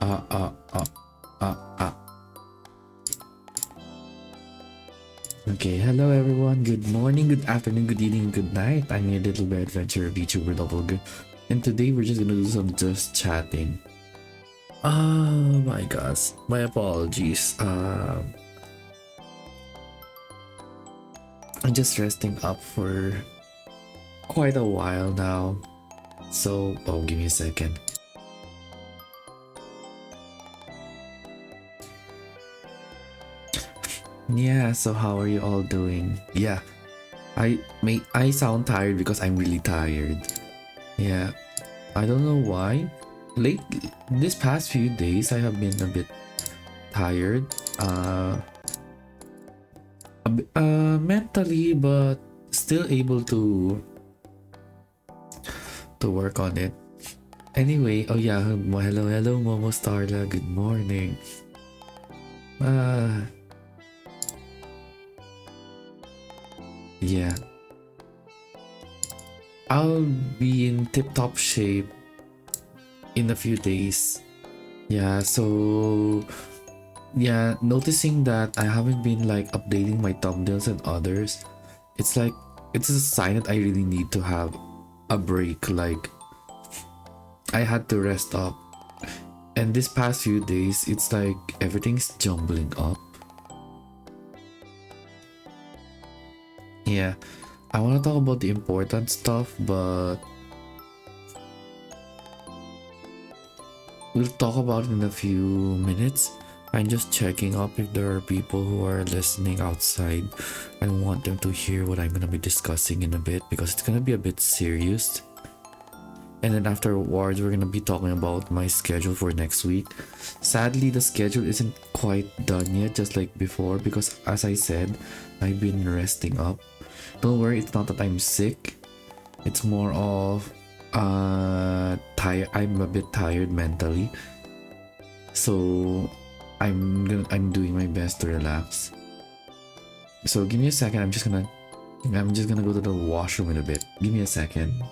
Uh, uh, uh, uh, uh. Okay, hello everyone. Good morning, good afternoon, good evening, good night. I'm your little bear adventure VTuber Doppelganger, and today we're just gonna do some just chatting. Oh my gosh, my apologies. I'm just resting up for quite a while now. So, oh, give me a second. Yeah, so how are you all doing? Yeah, I sound tired because I'm really tired. Yeah, I don't know why. Late this past few days I have been a bit tired. Mentally, but still able to work on it. Anyway, oh yeah, hello Momo Starla. Good morning. Uh yeah. I'll be in tip-top shape in a few days. Yeah, so yeah, noticing that I haven't been like updating my thumbnails and others, it's like it's a sign that I really need to have a break. Like I had to rest up. And this past few days, it's like everything's jumbling up. Yeah, I want to talk about the important stuff, but we'll talk about it in a few minutes. I'm just checking up if there are people who are listening outside. I want them to hear what I'm gonna be discussing in a bit because it's gonna be a bit serious. And then afterwards, we're gonna be talking about my schedule for next week. Sadly, the schedule isn't quite done yet, just like before, because as I said, I've been resting up. Don't worry, it's not that I'm sick. It's more of tired. I'm a bit tired mentally, so I'm doing my best to relax. So give me a second. I'm just gonna go to the washroom in a bit. Give me a second.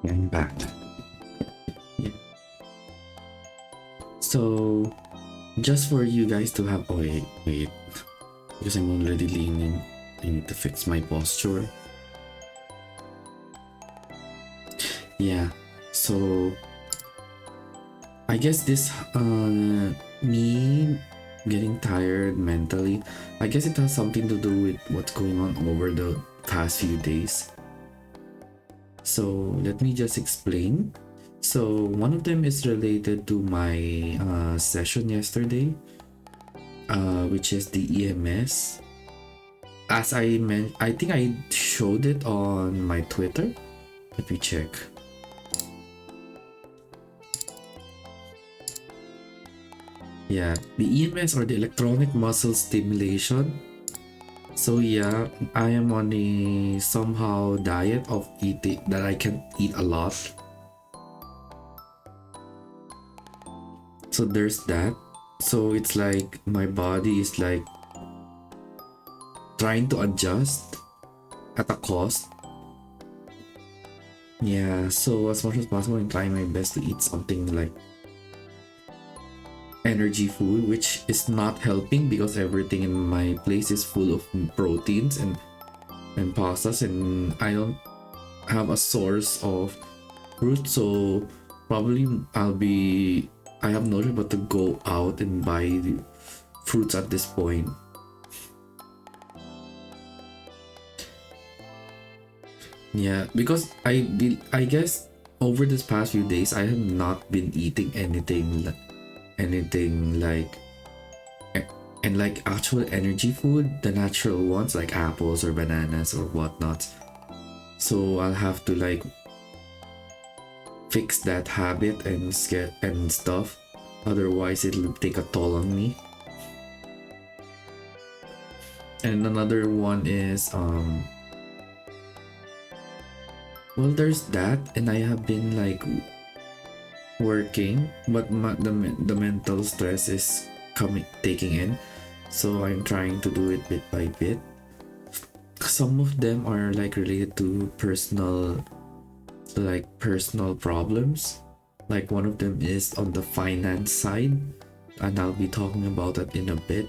I'm back. Yeah. So, just for you guys to have. Oh, wait. Because I'm already leaning. I need to fix my posture. Yeah. So, I guess this, me getting tired mentally, I guess it has something to do with what's going on over the past few days. So let me just explain. So one of them is related to my session yesterday, which is the EMS. As I meant, I think I showed it on my Twitter. Let me check. Yeah, the EMS or the electronic muscle stimulation. So yeah, I am on a somehow diet of eating that I can eat a lot. So there's that. So it's like my body is like trying to adjust at a cost. Yeah, so as much as possible, I'm trying my best to eat something like energy food, which is not helping because everything in my place is full of proteins and pastas, and I don't have a source of fruit. So probably I have no choice but to go out and buy the fruits at this point. Yeah, because I guess over this past few days I have not been eating anything like and like actual energy food, the natural ones like apples or bananas or whatnot. So I'll have to like fix that habit and stuff. Otherwise, it'll take a toll on me. And another one is well, there's that, and I have been like working, but the mental stress is coming taking in, so I'm trying to do it bit by bit. Some of them are like related to personal problems. Like one of them is on the finance side, and I'll be talking about that in a bit.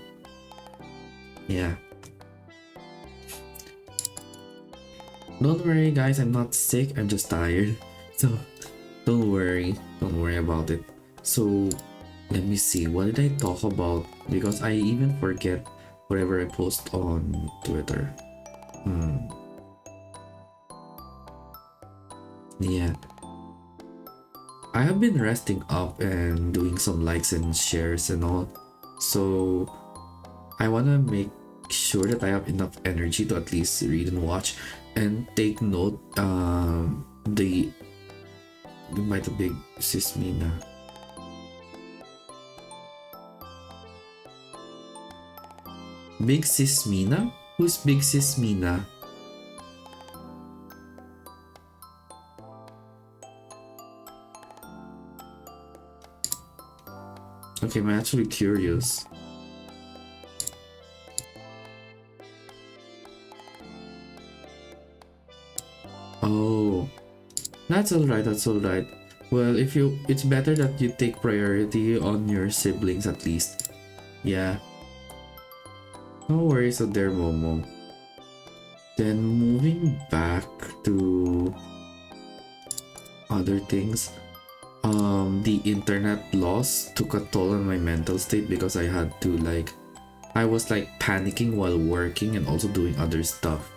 Yeah. Don't worry, guys, I'm not sick, I'm just tired. So don't worry about it. So let me see, what did I talk about? Because I even forget whatever I post on Twitter. Yeah. I have been resting up and doing some likes and shares and all. So I wanna make sure that I have enough energy to at least read and watch and take note the might have big sis Mina. Big sis Mina? Who's big sis Mina? Okay, I'm actually curious. Oh, that's alright, that's alright. Well, it's better that you take priority on your siblings at least. Yeah. No worries there, Momo. Then moving back to other things, the internet loss took a toll on my mental state because I was like panicking while working and also doing other stuff.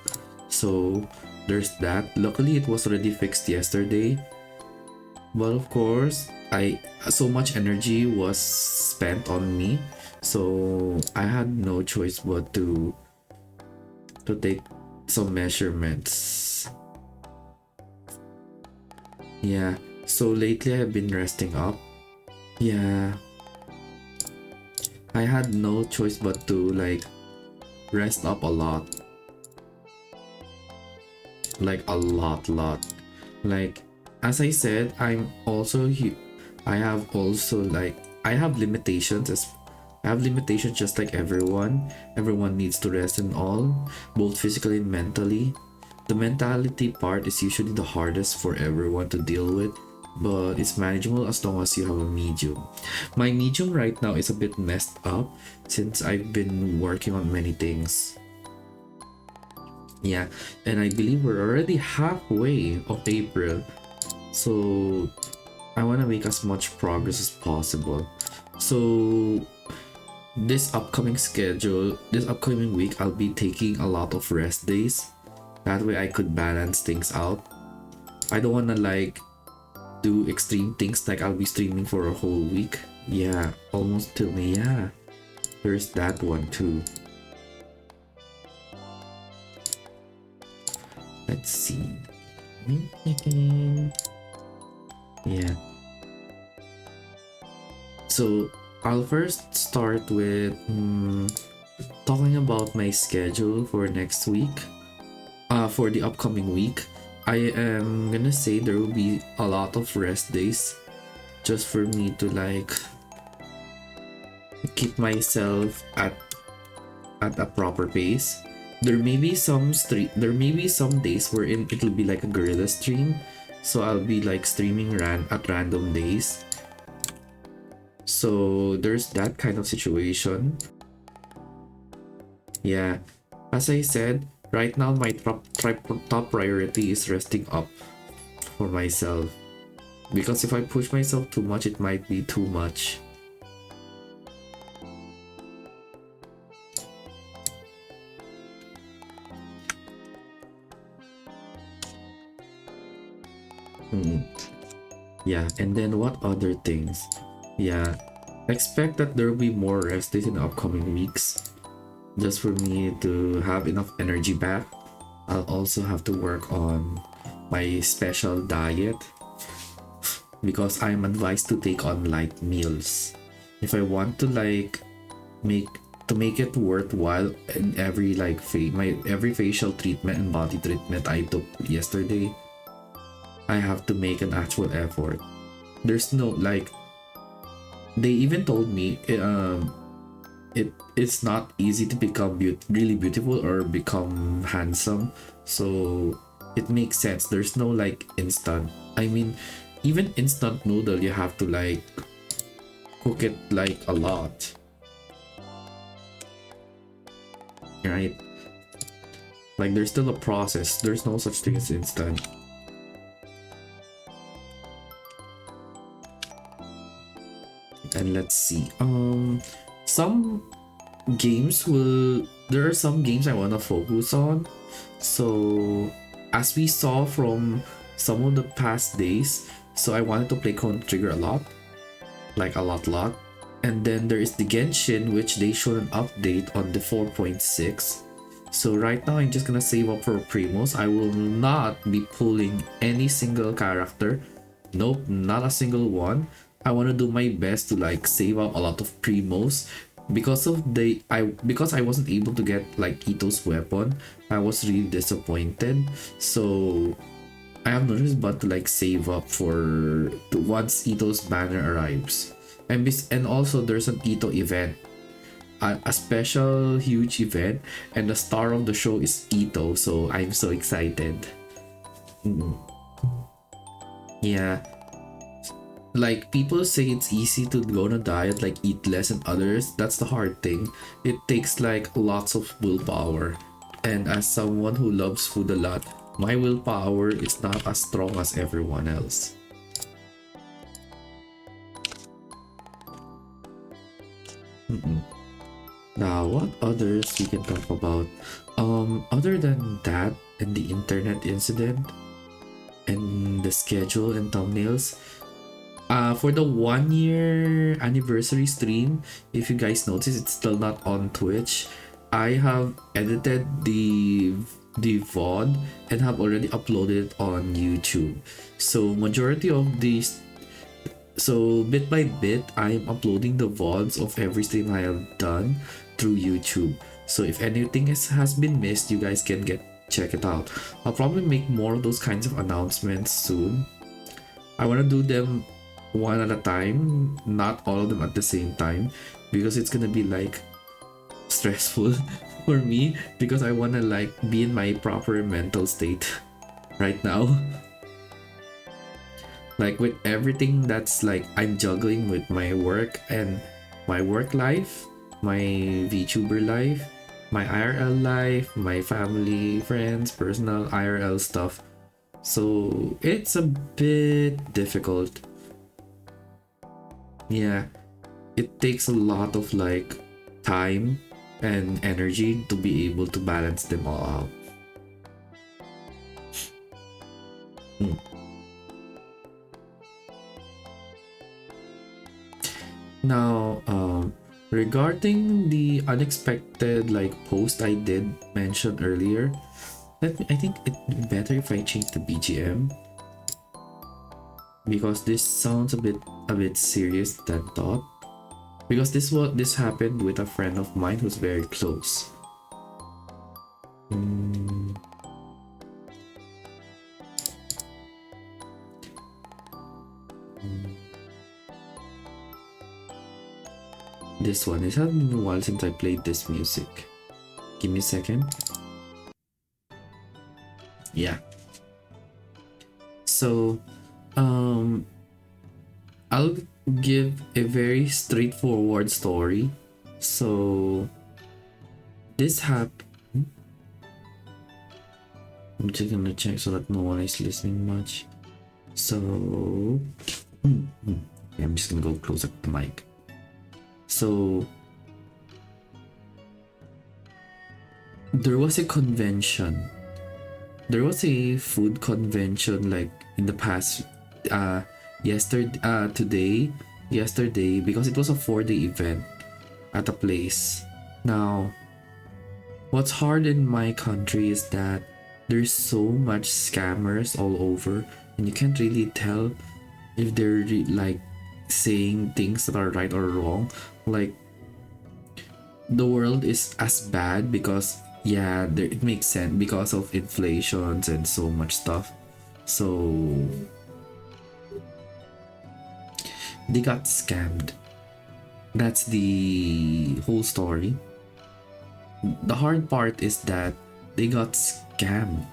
So there's that. Luckily it was already fixed yesterday. But of course, I so much energy was spent on me, so I had no choice but to take some measurements. Yeah, so lately I've been resting up. Yeah, I had no choice but to like rest up a lot. Like a lot. Like as I said, I have also like I have limitations as I have limitations just like everyone. Everyone needs to rest and all, both physically and mentally. The mentality part is usually the hardest for everyone to deal with, but it's manageable as long as you have a medium. My medium right now is a bit messed up since I've been working on many things. Yeah, and I believe we're already halfway of April, so I want to make as much progress as possible. So this upcoming week, I'll be taking a lot of rest days. That way I could balance things out. I don't want to like do extreme things like I'll be streaming for a whole week. Yeah, almost till me. Yeah, there's that one too. Let's see. Yeah. So I'll first start with talking about my schedule for next week. For the upcoming week, I am gonna say there will be a lot of rest days just for me to like keep myself at a proper pace. There may be some days wherein it'll be like a guerrilla stream. So I'll be like streaming at random days. So there's that kind of situation. Yeah. As I said, right now my top priority is resting up for myself. Because if I push myself too much, it might be too much. Yeah, and then what other things? Yeah, expect that there will be more rest days in the upcoming weeks. Just for me to have enough energy back. I'll also have to work on my special diet because I'm advised to take on light meals. If I want to like make it worthwhile in every like every facial treatment and body treatment I took yesterday, I have to make an actual effort. There's no like they even told me it's not easy to become really beautiful or become handsome. So it makes sense. There's no like instant. I mean, even instant noodle you have to like cook it like a lot. Right? Like there's still a process. There's no such thing as instant. And let's see. Some games will there are some games I want to focus on. So as we saw from some of the past days, so I wanted to play Chrono Trigger a lot. Like a lot. And then there is the Genshin, which they showed an update on the 4.6. So right now I'm just gonna save up for Primos. I will not be pulling any single character. Nope, not a single one. I want to do my best to like save up a lot of Primos because I wasn't able to get like Ito's weapon. I was really disappointed. So I have no choice but to like save up for once Ito's banner arrives. And also there's an Ito event, a special huge event, and the star of the show is Ito. So I'm so excited. Yeah. Like people say it's easy to go on a diet, like eat less than others. That's the hard thing. It takes like lots of willpower. And as someone who loves food a lot, my willpower is not as strong as everyone else. Now, what others we can talk about? Other than that and the internet incident and the schedule and thumbnails, for the 1 year anniversary stream, if you guys notice, it's still not on Twitch. I have edited the VOD and have already uploaded it on YouTube. So majority of these, so bit by bit, I am uploading the VODs of every stream I have done through YouTube. So if anything has been missed, you guys can check it out. I'll probably make more of those kinds of announcements soon. I want to do them one at a time, not all of them at the same time, because it's gonna be like stressful for me because I want to like be in my proper mental state right now. Like with everything that's like I'm juggling with my work and my work life, my VTuber life, my IRL life, my family, friends, personal IRL stuff. So it's a bit difficult. Yeah, it takes a lot of like time and energy to be able to balance them all out. Now, regarding the unexpected like post I did mention earlier, I think it'd be better if I change the BGM because this sounds a bit serious than thought. because this happened with a friend of mine who's very close. Mm, this one. It has been a while since I played this music. Give me a second. Yeah. So, I'll give a very straightforward story. So, this happened. I'm just gonna check so that no one is listening much. So, okay, I'm just gonna go closer to the mic. So, there was a convention. There was a food convention like in the past, yesterday, because it was a 4-day event at a place. Now, what's hard in my country is that there's so much scammers all over, and you can't really tell if they're like saying things that are right or wrong. Like, the world is as bad because it makes sense because of inflations and so much stuff. So they got scammed. That's the whole story. The hard part is that they got scammed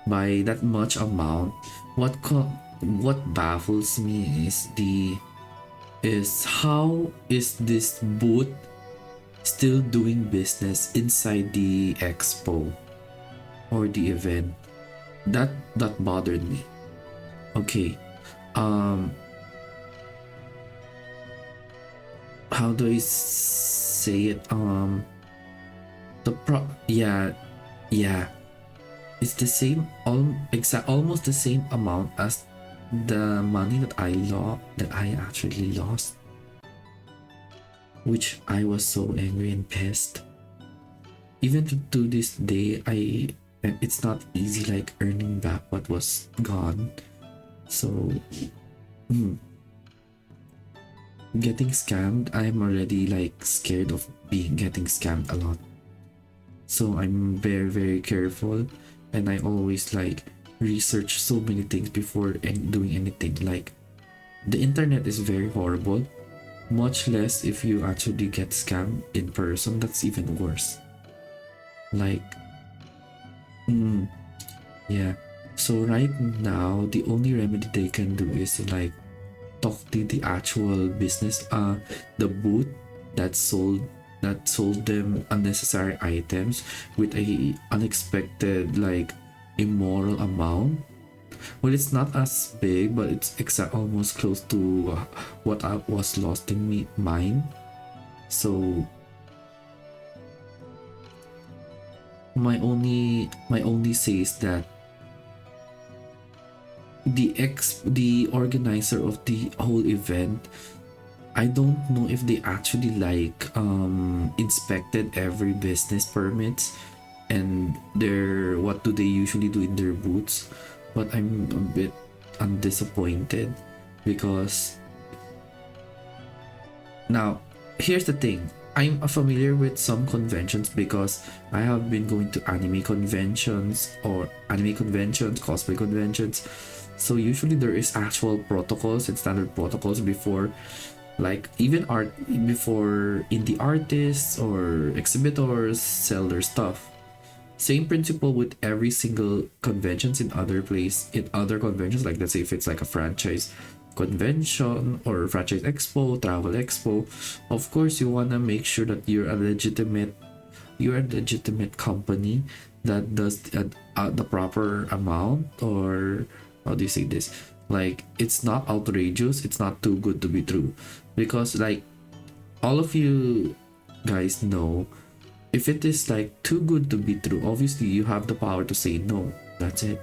by that much amount. What baffles me is how is this booth still doing business inside the expo or the event? That bothered me. Okay. How do I say it? It's the same, almost the same amount as the money that I actually lost, which I was so angry and pissed. Even to this day, it's not easy like earning back what was gone. So, getting scammed, I'm already like scared of getting scammed a lot. So I'm very, very careful, and I always like research so many things before doing anything. Like, the internet is very horrible, much less if you actually get scammed in person. That's even worse. Like, yeah. So right now, the only remedy they can do is to like talk to the actual business, the booth that sold them unnecessary items with a unexpected like immoral amount. Well, it's not as big, but it's almost close to what I was lost in mine. So my only say is that the organizer of the whole event, I don't know if they actually like inspected every business permits and what do they usually do in their booths. But I'm a bit undisappointed because now here's the thing. I'm familiar with some conventions because I have been going to anime conventions, cosplay conventions. So usually there is actual protocols and standard protocols before, like even before indie artists or exhibitors sell their stuff. Same principle with every single conventions in other conventions, like let's say if it's like a franchise convention or franchise expo, travel expo, of course you want to make sure that you're a legitimate company that does the proper amount, or how do you say this, like it's not outrageous, it's not too good to be true. Because like all of you guys know, if it is like too good to be true, obviously you have the power to say no. That's it.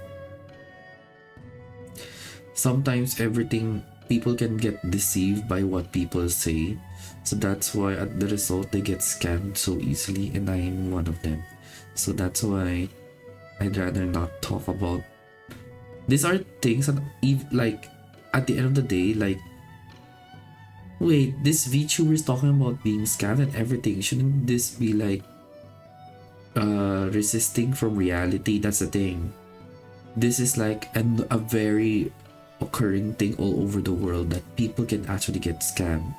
Sometimes people can get deceived by what people say, so that's why at the result they get scammed so easily, and I'm one of them. So that's why I'd rather not talk about. These are things that like at the end of the day, like Wait, this VTuber is talking about being scammed and everything. Shouldn't this be like resisting from reality? That's the thing. This is like a very occurring thing all over the world that people can actually get scammed.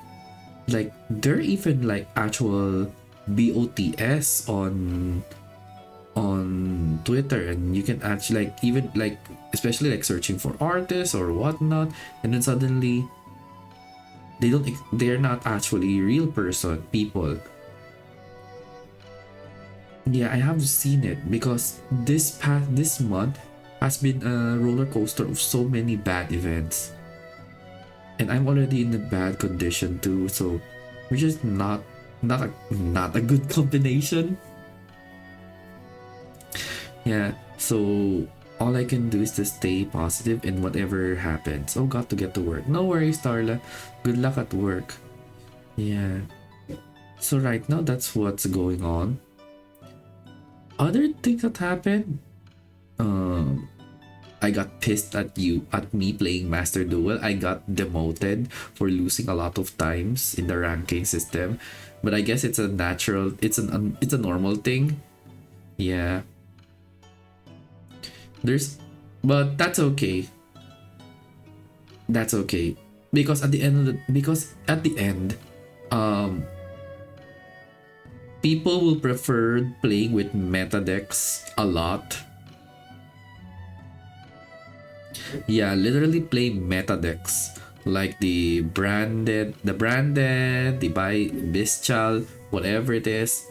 Like there are even like actual BOTS on Twitter, and you can actually like even like especially like searching for artists or whatnot, and then suddenly they're not actually real people. Yeah, I have seen it because this month has been a roller coaster of so many bad events, and I'm already in a bad condition too, so which is not a good combination. Yeah, so all I can do is to stay positive in whatever happens. Oh, got to get to work. No worries, Darla. Good luck at work. Yeah. So right now, that's what's going on. Other things that happened. Um, I got pissed at me playing Master Duel. I got demoted for losing a lot of times in the ranking system, but I guess it's a natural. It's a normal thing. Yeah. There's, but that's okay. That's okay because at the end, um, people will prefer playing with meta decks a lot. Yeah, literally play meta decks like the buy Bestial, whatever it is.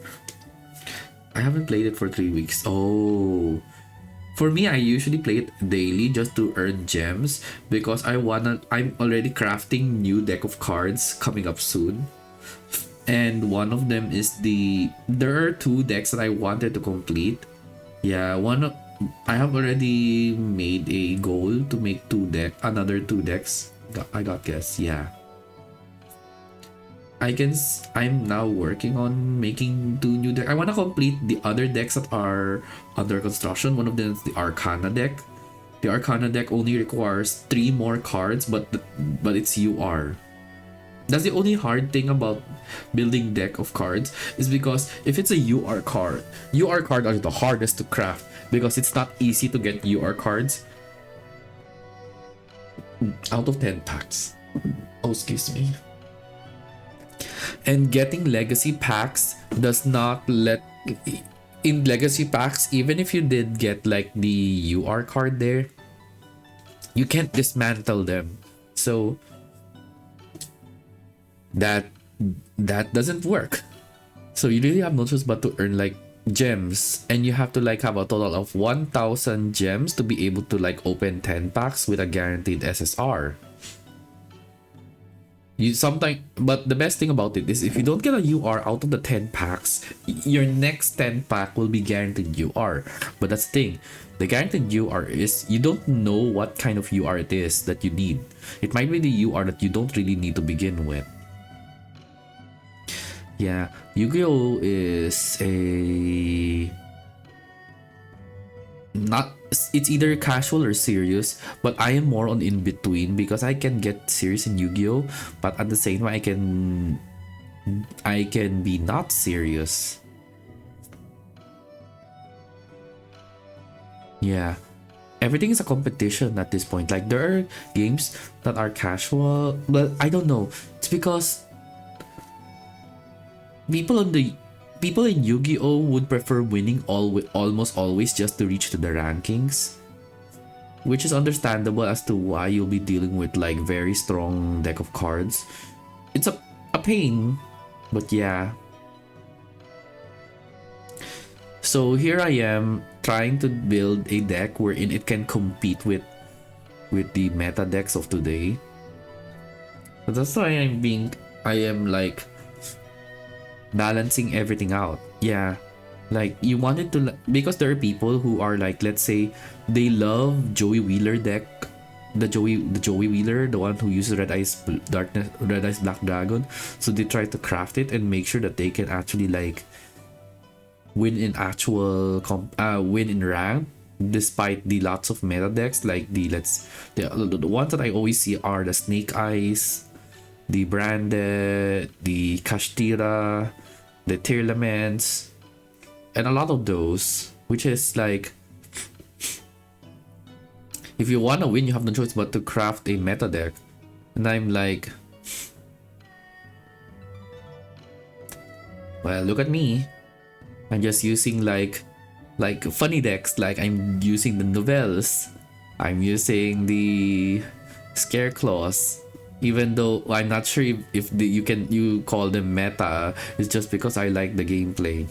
I haven't played it for 3 weeks. Oh, for me, I usually play it daily just to earn gems because I'm already crafting new deck of cards coming up soon. And one of them is there are two decks that I wanted to complete. Yeah, I have already made a goal to make another two decks. I got guess, yeah. I'm now working on making two new decks. I want to complete the other decks that are under construction. One of them is the Arcana deck. The Arcana deck only requires 3 more cards, but it's UR. That's the only hard thing about building deck of cards, is because if it's a UR card are the hardest to craft because it's not easy to get UR cards out of 10 packs. Oh, excuse me. And getting legacy packs does not let in legacy packs, even if you did get like the UR card there, you can't dismantle them. So that doesn't work. So you really have no choice but to earn like gems, and you have to like have a total of 1,000 gems to be able to like open 10 packs with a guaranteed SSR. But the best thing about it is if you don't get a UR out of the 10 packs, your next 10 pack will be guaranteed UR. But that's the thing, the guaranteed UR is you don't know what kind of UR it is that you need. It might be the UR that you don't really need to begin with. Yeah, Yu-Gi-Oh is it's either casual or serious, but I am more on in between because I can get serious in Yu-Gi-Oh, but at the same time I can be not serious. Yeah, everything is a competition at this point. Like there are games that are casual, but I don't know. It's because people in Yu-Gi-Oh would prefer winning almost always just to reach to the rankings, which is understandable as to why you'll be dealing with like very strong deck of cards. It's a pain, but yeah. So here I am trying to build a deck wherein it can compete with the meta decks of today. But that's why I am like balancing everything out. Yeah, like you wanted to, because there are people who are like, let's say they love Joey Wheeler deck, the Joey Wheeler, the one who uses Red Eyes Black Dragon. So they try to craft it and make sure that they can actually like win in win in rank despite the lots of meta decks. Like the ones that I always see are the Snake Eyes, the branded, the Kashtira, the Tearlaments, and a lot of those, which is like, if you want to win, you have no choice but to craft a meta deck. And I'm like, well, look at me. I'm just using like funny decks. Like I'm using the novels. I'm using the Scareclaws. Even though I'm not sure if you call them meta, it's just because I like the gameplay.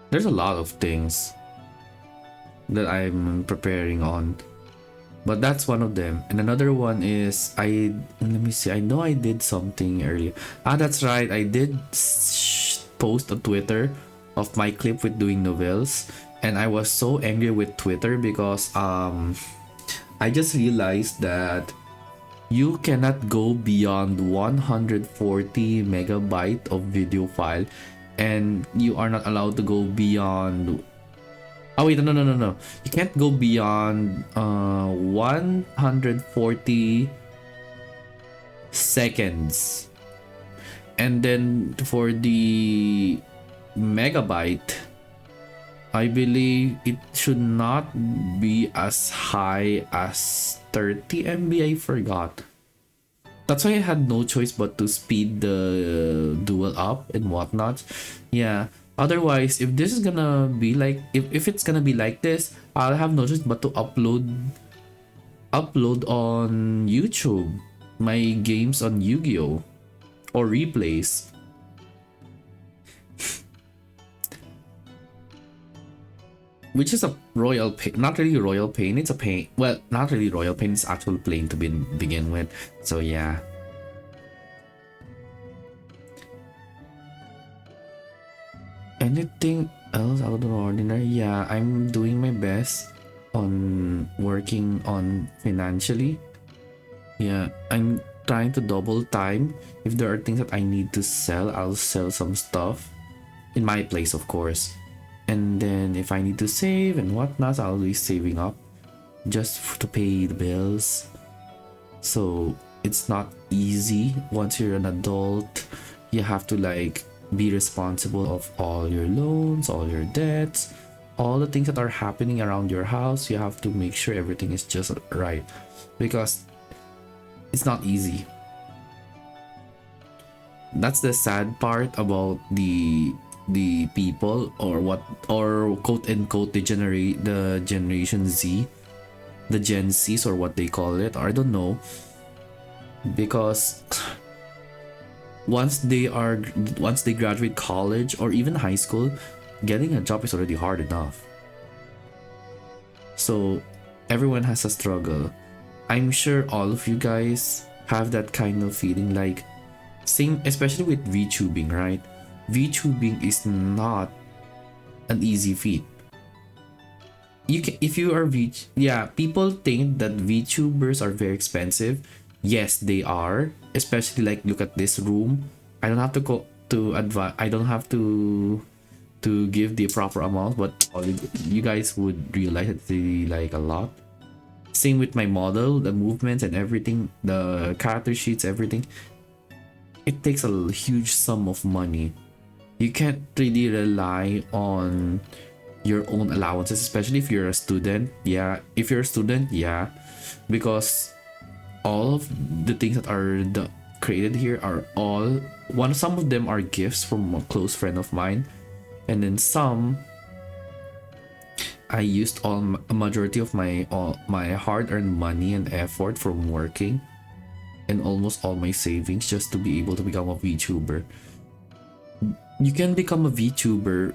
There's a lot of things that I'm preparing on, but that's one of them. And another one is let me see, I know I did something earlier. That's right, I did post on Twitter of my clip with doing novels, and I was so angry with Twitter because I just realized that you cannot go beyond 140 megabyte of video file, and you are not allowed to go beyond, oh wait, no, you can't go beyond 140 seconds. And then for the megabyte, I believe it should not be as high as 30 MB. I forgot. That's why I had no choice but to speed the duel up and whatnot. Yeah. Otherwise, if this is gonna be like, if it's gonna be like this, I'll have no choice but to upload on YouTube my games on Yu-Gi-Oh! Or replays. Which is a royal pain. Not really royal pain, it's a pain. Well, not really royal pain, it's actual pain to begin with. So yeah. Anything else out of the ordinary? Yeah, I'm doing my best on working on financially. Yeah, I'm trying to double time. If there are things that I need to sell, I'll sell some stuff. In my place, of course. And then if I need to save and whatnot, I'll be saving up just to pay the bills. So it's not easy. Once you're an adult, you have to like be responsible of all your loans, all your debts, all the things that are happening around your house. You have to make sure everything is just right, because it's not easy. That's the sad part about the people, or quote unquote the generation Z, the Gen Z's, or what they call it, or I don't know, because once they graduate college or even high school, getting a job is already hard enough. So everyone has a struggle. I'm sure all of you guys have that kind of feeling, like same, especially with VTubing, right? VTubing is not an easy feat. If you are people think that VTubers are very expensive. Yes, they are. Especially like, look at this room. I don't have to go to advise. I don't have to give the proper amount, but you guys would realize it's really like a lot. Same with my model, the movements and everything, the character sheets, everything. It takes a huge sum of money. You can't really rely on your own allowances, especially if you're a student. Yeah, if you're a student, yeah, because all of the things that are created here are some of them are gifts from a close friend of mine, and then some I used a majority of my hard-earned money and effort from working, and almost all my savings just to be able to become a VTuber. You can become a VTuber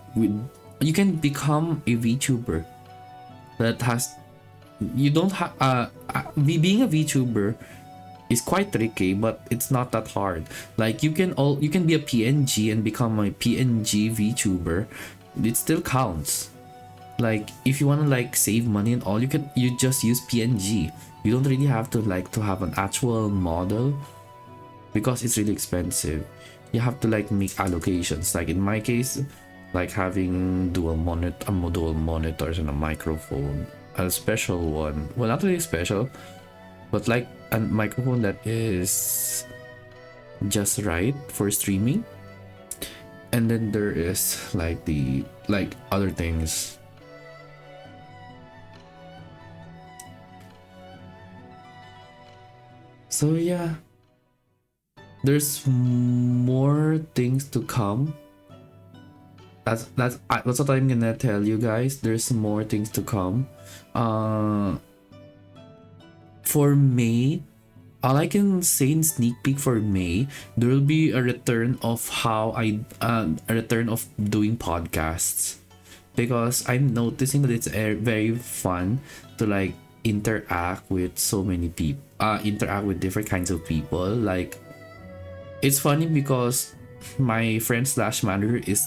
that has, you don't have being a VTuber is quite tricky, but it's not that hard. Like you can be a PNG and become a PNG VTuber. It still counts. Like if you want to like save money and all, you just use PNG. You don't really have to have an actual model, because it's really expensive. you have to like make allocations. Like in my case, like having dual monitors and a microphone, a special one. Well, not really special, but like a microphone that is just right for streaming. And then there is like the like other things. So yeah, there's more things to come. That's what I'm gonna tell you guys. There's more things to come. For May, all I can say in sneak peek for May, there will be a return of a return of doing podcasts, because I'm noticing that it's very fun to like interact with so many people, interact with different kinds of people. Like it's funny because my friend slash manager is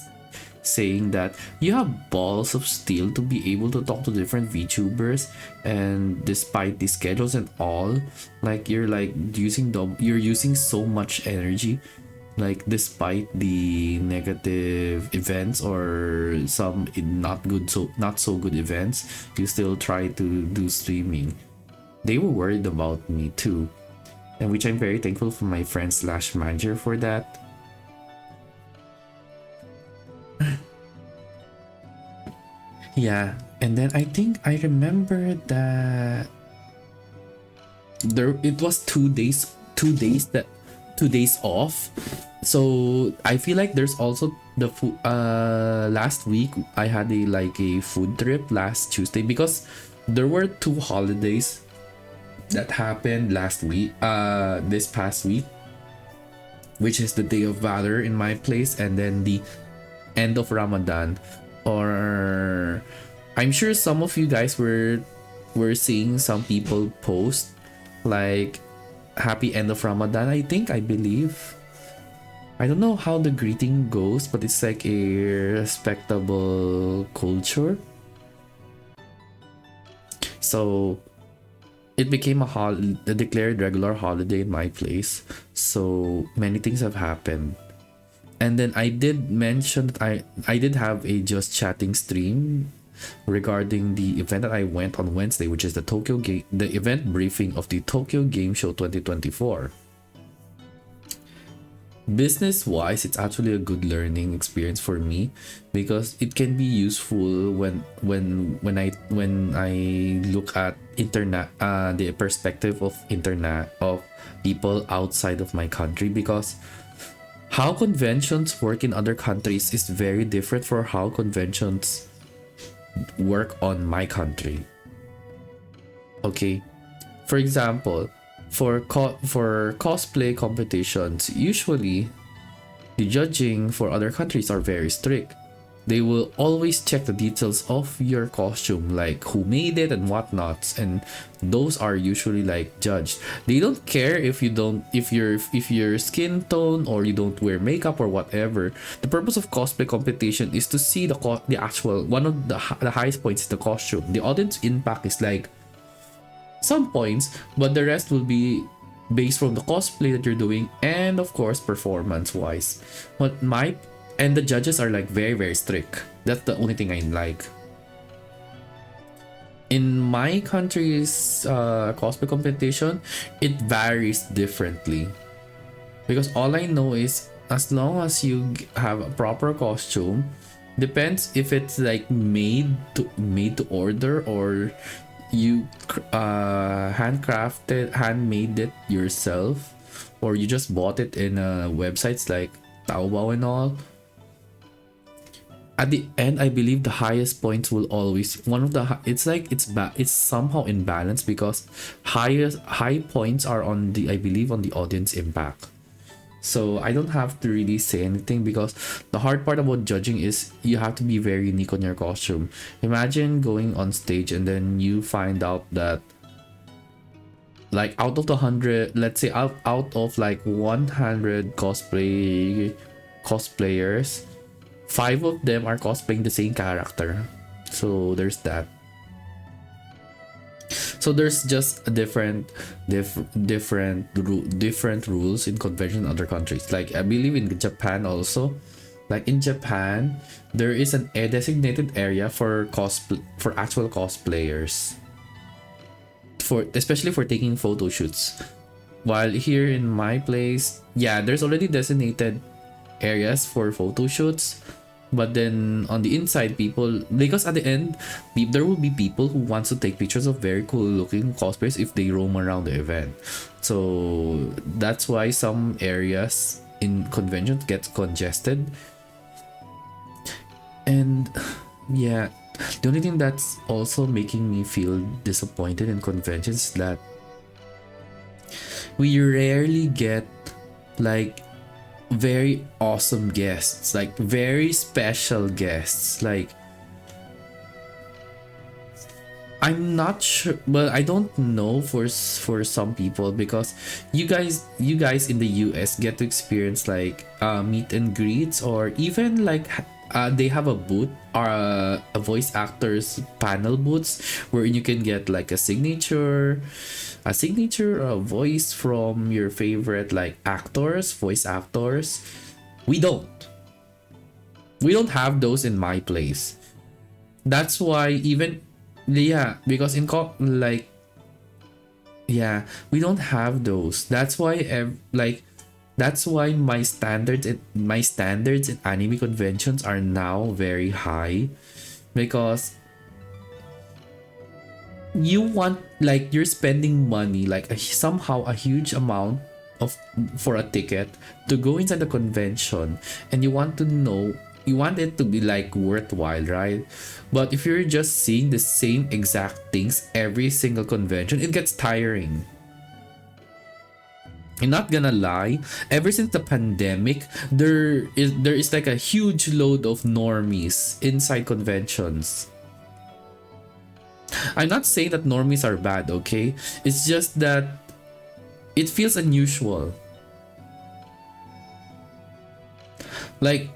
saying that you have balls of steel to be able to talk to different VTubers, and despite the schedules and all, like you're using so much energy, like despite the negative events or some not so good events, you still try to do streaming. They were worried about me too, and which I'm very thankful for my friend slash manager for that. Yeah, and then I think I remember that there it was 2 days off. So I feel like there's also the food. Last week I had a food trip last Tuesday, because there were 2 holidays that happened last week. This past week, which is the Day of Valor in my place, and then the end of Ramadan. Or I'm sure some of you guys were seeing some people post like happy end of Ramadan. I believe. I don't know how the greeting goes, but it's like a respectable culture. So it became a declared regular holiday in my place. So many things have happened. And then I did mention that I did have a just chatting stream regarding the event that I went on Wednesday, which is the event briefing of the Tokyo Game Show 2024. Business wise, it's actually a good learning experience for me, because it can be useful when I look at the perspective of people outside of my country, because how conventions work in other countries is very different for how conventions work on my country. Okay, for example, for cosplay competitions, usually the judging for other countries are very strict. They will always check the details of your costume, like who made it and whatnots, and those are usually like judged. They don't care if your skin tone, or you don't wear makeup or whatever. The purpose of cosplay competition is to see the actual one of the highest points is the costume. The audience impact is like some points, but the rest will be based from the cosplay that you're doing, and of course performance wise. And the judges are like very, very strict. That's the only thing I like. In my country's cosplay competition, it varies differently, because all I know is as long as you have a proper costume, depends if it's like made to order, or you handmade it yourself, or you just bought it in websites like Taobao and all. At the end, I believe the highest points will always it's somehow in balance, because high points are on the audience impact. So I don't have to really say anything, because the hard part about judging is you have to be very unique on your costume. Imagine going on stage and then you find out that like out of the 100, let's say out of like 100 cosplayers, 5 of them are cosplaying the same character. So there's that. So there's just a different rules in convention in other countries. Like I believe in Japan also. Like in Japan, there is a designated area for for actual cosplayers. For especially for taking photo shoots. While here in my place, yeah, there's already designated areas for photo shoots. But then on the inside, people, because at the end, there will be people who wants to take pictures of very cool looking cosplayers if they roam around the event. So that's why some areas in conventions get congested. And yeah, the only thing that's also making me feel disappointed in conventions is that we rarely get like very awesome guests, like very special guests. Like I'm not sure, but I don't know for some people, because you guys in the US get to experience like meet and greets, or even like they have a booth, or a voice actors panel booths where you can get like a signature, a voice from your favorite like voice actors. We don't have those in my place. That's why even, yeah, because we don't have those. That's why that's why my standards in anime conventions are now very high, because you want, like, you're spending money, like somehow a huge amount for a ticket to go inside the convention, and you want it to be like worthwhile, right? But if you're just seeing the same exact things every single convention, it gets tiring. I'm not gonna lie, ever since the pandemic, there is like a huge load of normies inside conventions. I'm not saying that normies are bad, okay? It's just that it feels unusual. Like,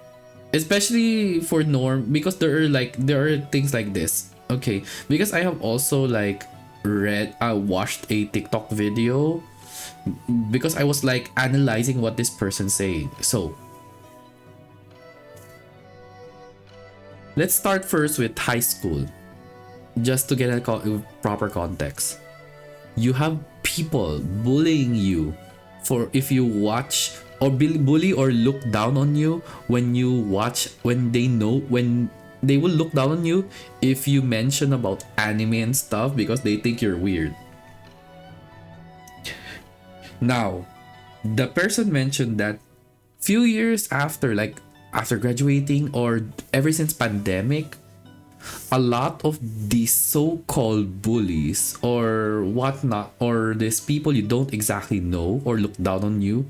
especially for because there are things like this. Okay, because I have also like watched a TikTok video, because I was like analyzing what this person saying. So let's start first with high school, just to get a proper context. You have people bullying you for if you watch, or bully or look down on you when they will look down on you if you mention about anime and stuff, because they think you're weird. Now, the person mentioned that few years after, like after graduating or ever since pandemic, a lot of these so-called bullies or whatnot, or these people you don't exactly know or look down on you,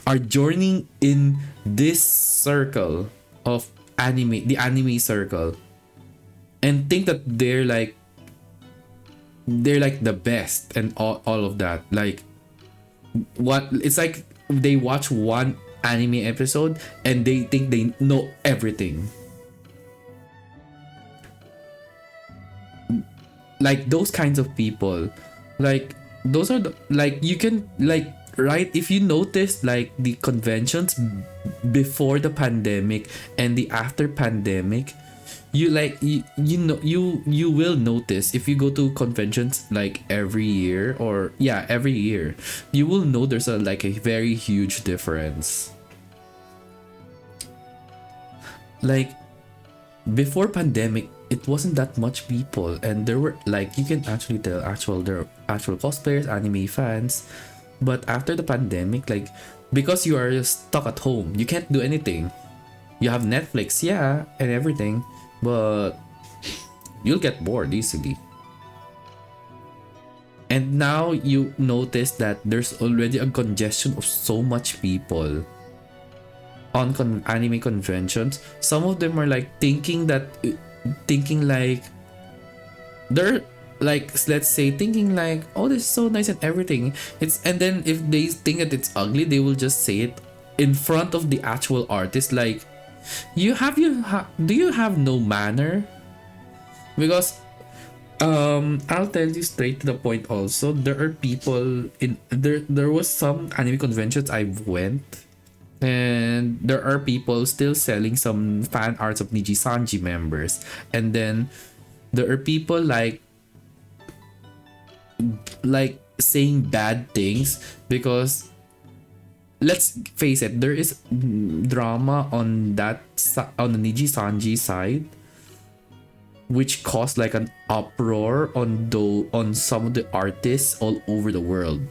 are joining in this circle of anime, the anime circle, and think that they're like the best and all of that. Like, what it's like, they watch one anime episode and they think they know everything. Like those kinds of people, like those are like, you can like, right, if you notice like the conventions before the pandemic and the after pandemic, you will notice, if you go to conventions like every year, you will know there's a very huge difference. Like before pandemic, it wasn't that much people, and there were like, you can actually tell there are actual cosplayers, anime fans. But after the pandemic, like, because you are stuck at home, you can't do anything. You have Netflix, yeah, and everything, but you'll get bored easily. And now you notice that there's already a congestion of so much people on anime conventions. Some of them are like thinking like they're like, let's say, thinking like, oh, this is so nice and everything. And then if they think that it's ugly, they will just say it in front of the actual artist, like, do you have no manner? Because I'll tell you straight to the point also. There are people in there was some anime conventions I went, and there are people still selling some fan arts of Niji Sanji members. And then there are people like saying bad things because let's face it, there is drama on on the Niji Sanji side which caused like an uproar on some of the artists all over the world,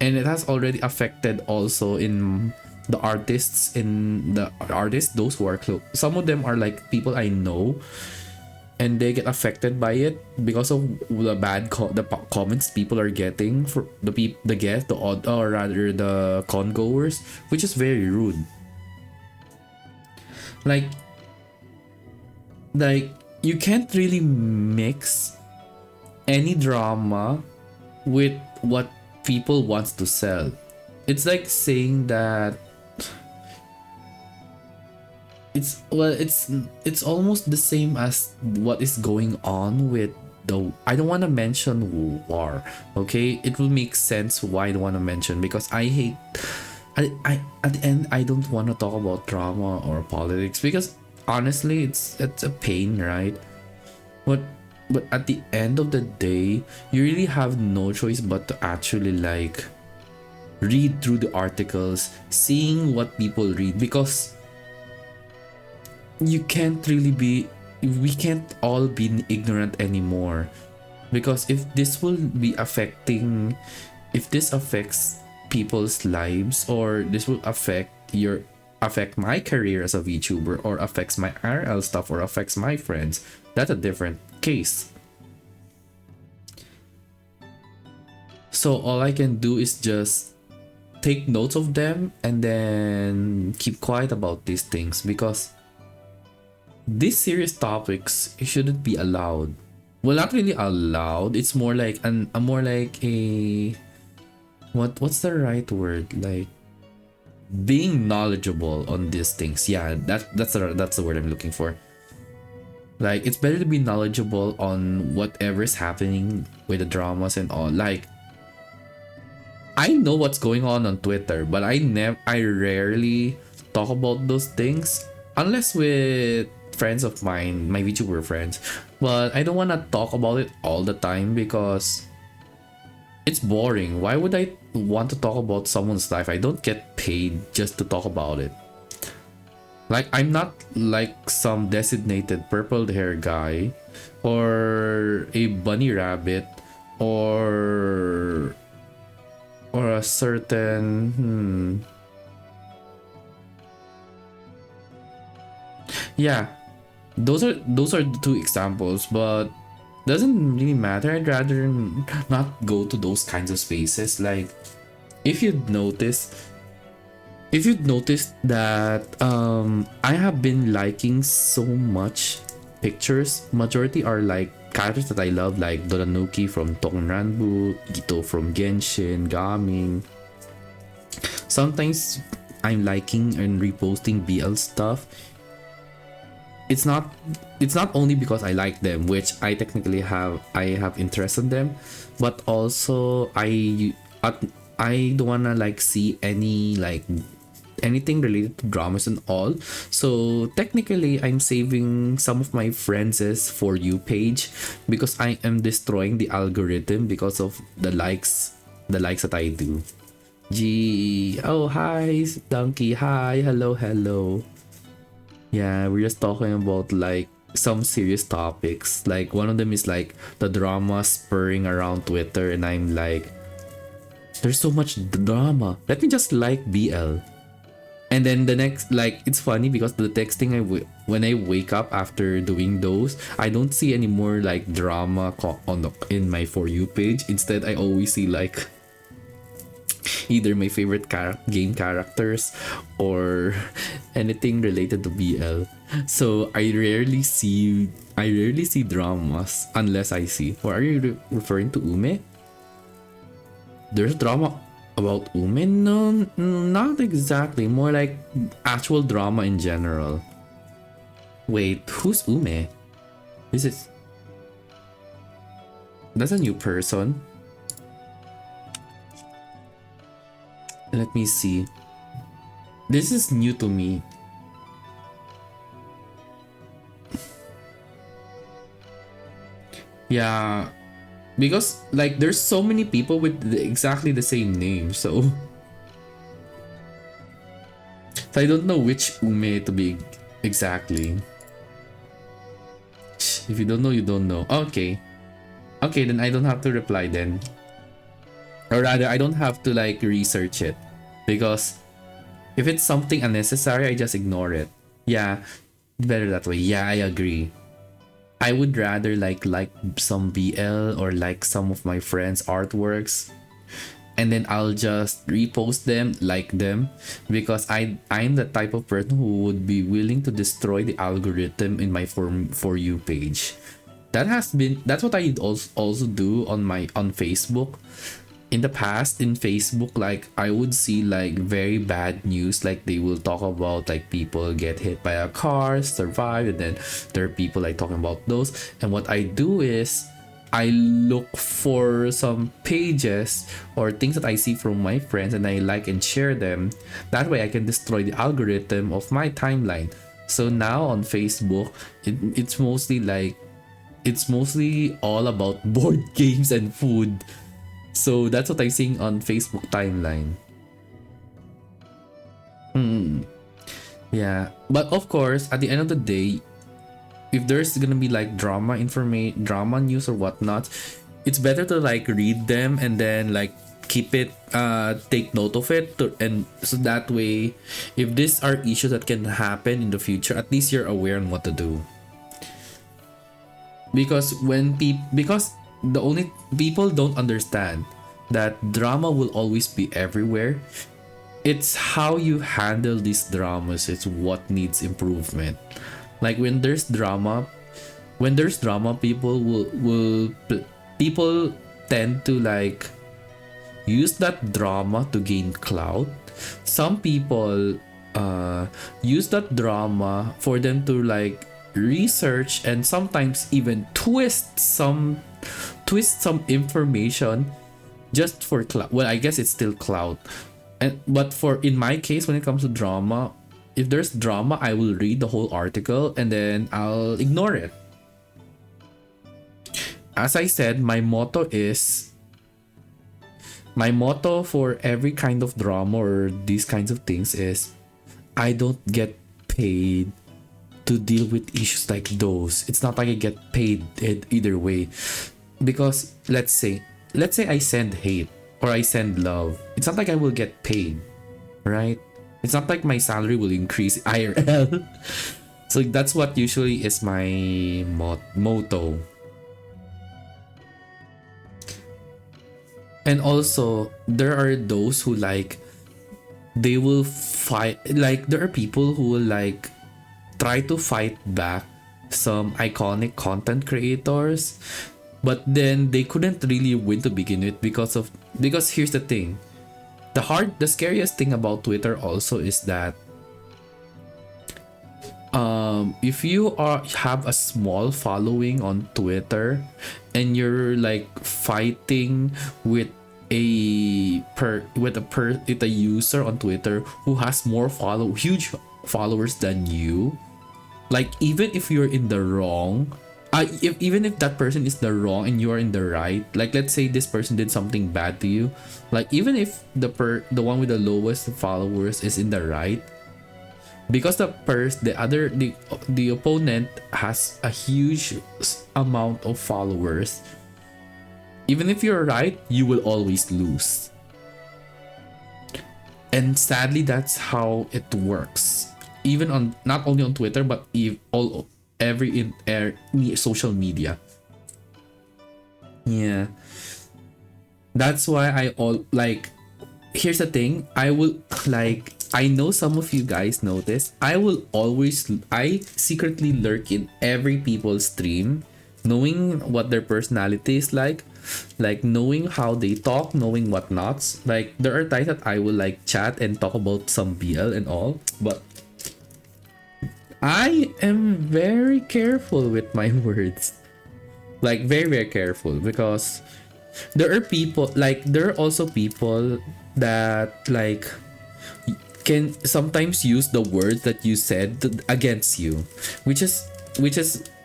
and it has already affected also in the artists those who are close. Some of them are like people I know, and they get affected by it because of the comments people are getting for the guests, the odd, or rather the con goers, which is very rude. like like you can't really mix any drama with what people wants to sell. It's like saying that it's almost the same as what is going on with the I don't want to mention war, okay? It will make sense why I don't want to mention, because I hate I at the end I don't want to talk about drama or politics because honestly it's a pain, right? But at the end of the day, you really have no choice but to actually like read through the articles, seeing what people read, because you can't really be we can't all be ignorant anymore. Because if this will be affecting if this affects people's lives, or this will affect my career as a VTuber, or affects my RL stuff, or affects my friends, that's a different case. So all I can do is just take notes of them and then keep quiet about these things, because these serious topics shouldn't be allowed. Well, not really allowed. It's more like a more like a what's the right word? Like being knowledgeable on these things. Yeah, that's the word I'm looking for. Like it's better to be knowledgeable on whatever's happening with the dramas and all. Like I know what's going on Twitter, but I rarely talk about those things unless with friends of mine, my VTuber friends. But I don't want to talk about it all the time because it's boring. Why would I want to talk about someone's life? I don't get paid just to talk about it. Like I'm not like some designated purple hair guy or a bunny rabbit or a certain yeah, those are the two examples, but doesn't really matter. I'd rather not go to those kinds of spaces. Like if you'd noticed that I have been liking so much pictures, majority are like characters that I love, like Doranuki from Tongranbu, Gito from Genshin, Gaming. Sometimes I'm liking and reposting BL stuff. It's not only because I like them, which I technically have interest in them, but also I don't wanna like see any like anything related to dramas and all. So technically I'm saving some of my friends' For You page because I am destroying the algorithm because of the likes that I do. Oh hi Donkey, hi, hello. Yeah, we're just talking about like some serious topics. Like one of them is like the drama spurring around Twitter, and I'm like, there's so much drama. Let me just like BL. And then the next, like, it's funny because the texting when I wake up after doing those, I don't see any more like drama in my For You page. Instead, I always see like either my favorite game characters or anything related to BL. So I rarely see dramas unless I see. Or are you referring to Ume? There's drama about Ume? No, not exactly. More like actual drama in general. Wait, who's Ume? Is it? That's a new person. Let me see. This is new to me. Yeah, because like there's so many people with exactly the same name, so I don't know which Ume to be exactly. If you don't know, you don't know. Okay. Okay, then I don't have to reply then. Or rather, I don't have to like research it. Because if it's something unnecessary, I just ignore it. Yeah, better that way. Yeah, I agree. I would rather like some BL or like some of my friends' artworks, and then I'll just repost them, like them, because I'm the type of person who would be willing to destroy the algorithm in my for you page. That's what I also do on Facebook. In the past, in Facebook, like I would see like very bad news, like they will talk about like people get hit by a car, survive, and then there are people like talking about those. And what I do is I look for some pages or things that I see from my friends, and I like and share them. That way I can destroy the algorithm of my timeline. So now on Facebook, it's mostly all about board games and food. So that's what I'm seeing on Facebook timeline. Yeah, but of course, at the end of the day, if there's gonna be like drama news or whatnot, it's better to like read them and then like keep it, take note of it, and so that way, if these are issues that can happen in the future, at least you're aware on what to do. Because because the only people don't understand that drama will always be everywhere. It's how you handle these dramas, it's what needs improvement. Like when there's drama, people people tend to like use that drama to gain clout. Some people use that drama for them to like research and sometimes even twist some information just for clout. Well, I guess it's still clout. But for in my case, when it comes to drama, if there's drama, I will read the whole article and then I'll ignore it. As I said, my motto for every kind of drama or these kinds of things is I don't get paid to deal with issues like those. It's not like I get paid either way. Because let's say I send hate or I send love. It's not like I will get paid, right? It's not like my salary will increase IRL. So that's what usually is my motto. And also, there are those who like, they will fight, like there are people who will like try to fight back some iconic content creators, but then they couldn't really win to begin with because here's the thing. The scariest thing about Twitter also is that if you have a small following on Twitter and you're like fighting with a user on Twitter who has huge followers than you, like even if you're in the wrong, even if that person is the wrong and you're in the right, like let's say this person did something bad to you, like even if the one with the lowest followers is in the right, because the opponent has a huge amount of followers, even if you're right, you will always lose. And sadly, that's how it works. Even on not only on Twitter but every social media. Yeah, that's why here's the thing. I know some of you guys know this. I secretly lurk in every people's stream, knowing what their personality is like knowing how they talk, knowing whatnots. Like there are times that I will like chat and talk about some BL and all, but I am very careful with my words. like very very careful, because there are also people that like can sometimes use the words that you said against you, which is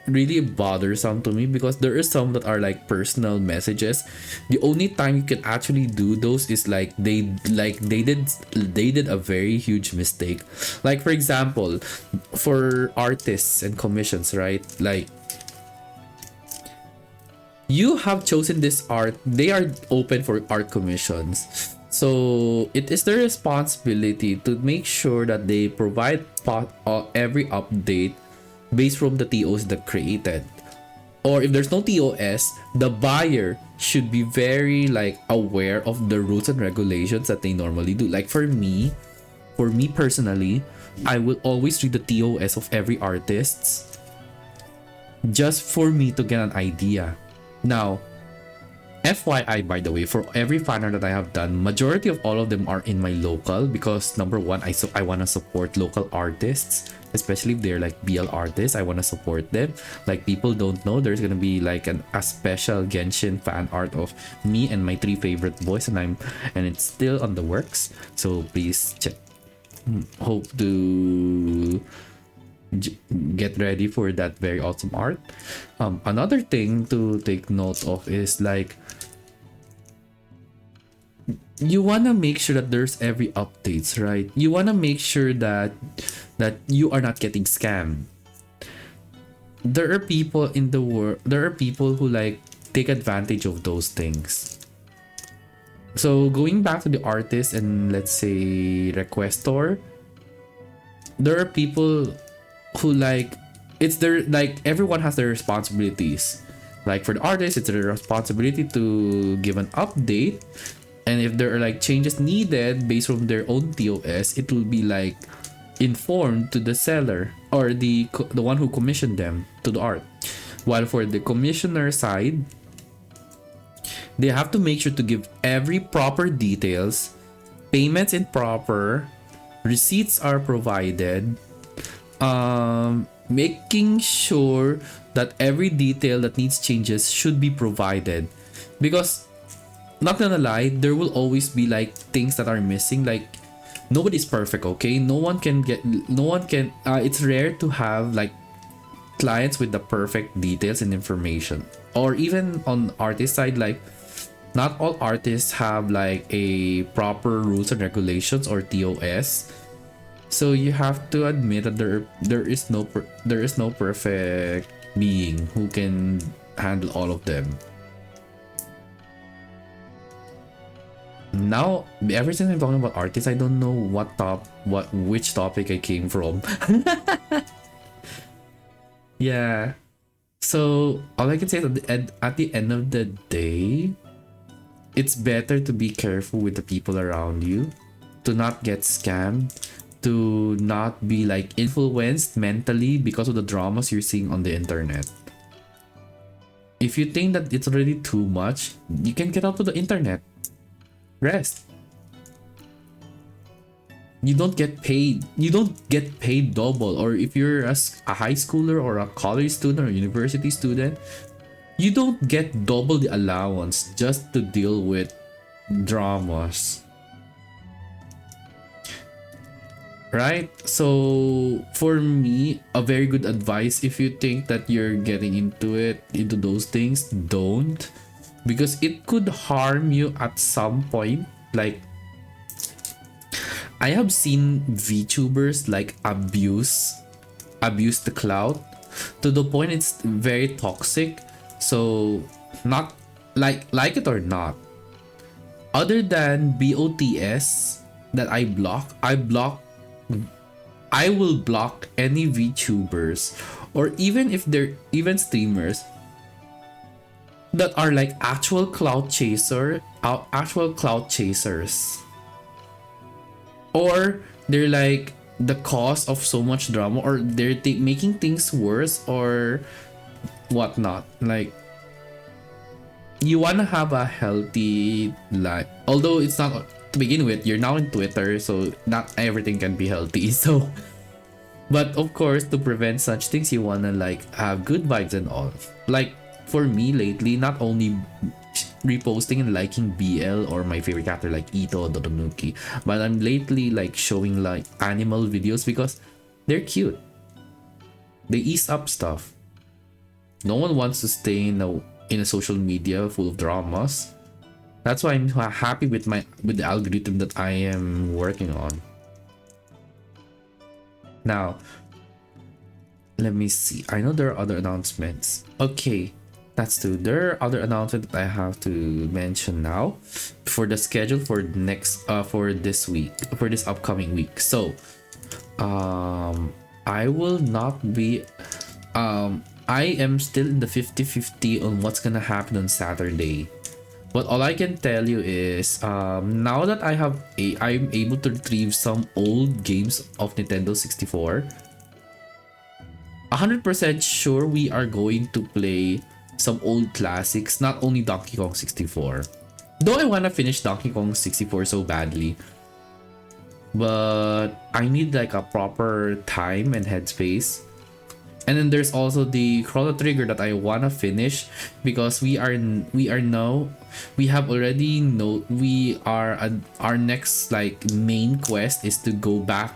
really bothersome to me, because there are some that are like personal messages. The only time you can actually do those is like they did a very huge mistake. Like for example, for artists and commissions, right? Like you have chosen this art, they are open for art commissions, so it is their responsibility to make sure that they provide every update based from the TOs that created. Or if there's no TOS, the buyer should be very like aware of the rules and regulations that they normally do. Like for me personally, I will always read the TOS of every artist just for me to get an idea. Now, FYI, by the way, for every fan art that I have done, majority of all of them are in my local, because number one, I want to support local artists, especially if they're like BL artists. I want to support them. Like people don't know, there's gonna be like a special Genshin fan art of me and my 3 favorite boys, and it's still on the works. So please check. Hope to get ready for that very awesome art. Another thing to take note of is like you want to make sure that there's every updates, right? You want to make sure that you are not getting scammed. There are people in the world, there are people who like take advantage of those things. So going back to the artist and let's say requestor, there are people who like it's their like everyone has their responsibilities. Like for the artist, it's their responsibility to give an update, and if there are like changes needed based on their own TOS, it will be like informed to the seller or the one who commissioned them to the art. While for the commissioner side, they have to make sure to give every proper details, payments in proper, receipts are provided, making sure that every detail that needs changes should be provided. Because not gonna lie, there will always be like things that are missing. Like nobody's perfect, okay? No one can it's rare to have like clients with the perfect details and information. Or even on artist side, like not all artists have like a proper rules and regulations or TOS. So you have to admit that there is no perfect being who can handle all of them. Now, ever since I'm talking about artists, I don't know which topic I came from. Yeah. So all I can say is at the end of the day, it's better to be careful with the people around you, to not get scammed, to not be like influenced mentally because of the dramas you're seeing on the internet. If you think that it's already too much, you can get out to the internet. Rest. You don't get paid. You don't get paid double. Or if you're a high schooler or a college student or university student, you don't get double the allowance just to deal with dramas. Right? So for me, a very good advice, if you think that you're getting into those things, don't, because it could harm you at some point. Like I have seen VTubers like abuse the cloud to the point it's very toxic. So not like it or not, other than BOTS that I will block any VTubers, or even if they're even streamers that are like actual cloud chasers, or they're like the cause of so much drama, or they're making things worse or whatnot. Like you wanna have a healthy life, although it's not. To begin with, you're now in Twitter, so not everything can be healthy. So, but of course, to prevent such things, you wanna like have good vibes and all. Like for me lately, not only reposting and liking BL or my favorite character like Ito or Dodonuki, but I'm lately like showing like animal videos because they're cute. They ease up stuff. No one wants to stay in a social media full of dramas. That's why I'm happy with the algorithm that I am working on. Now, let me see. I know there are other announcements. Okay, that's true. There are other announcements that I have to mention now for the schedule for next for this week, for this upcoming week. So, I will not be I am still in the 50-50 on what's gonna happen on Saturday. But all I can tell you is now that I'm able to retrieve some old games of Nintendo 64, 100% sure we are going to play some old classics, not only Donkey Kong 64. Though I want to finish Donkey Kong 64 so badly, but I need like a proper time and headspace. And then there's also the Chrono Trigger that I wanna finish because we have already know our next like main quest is to go back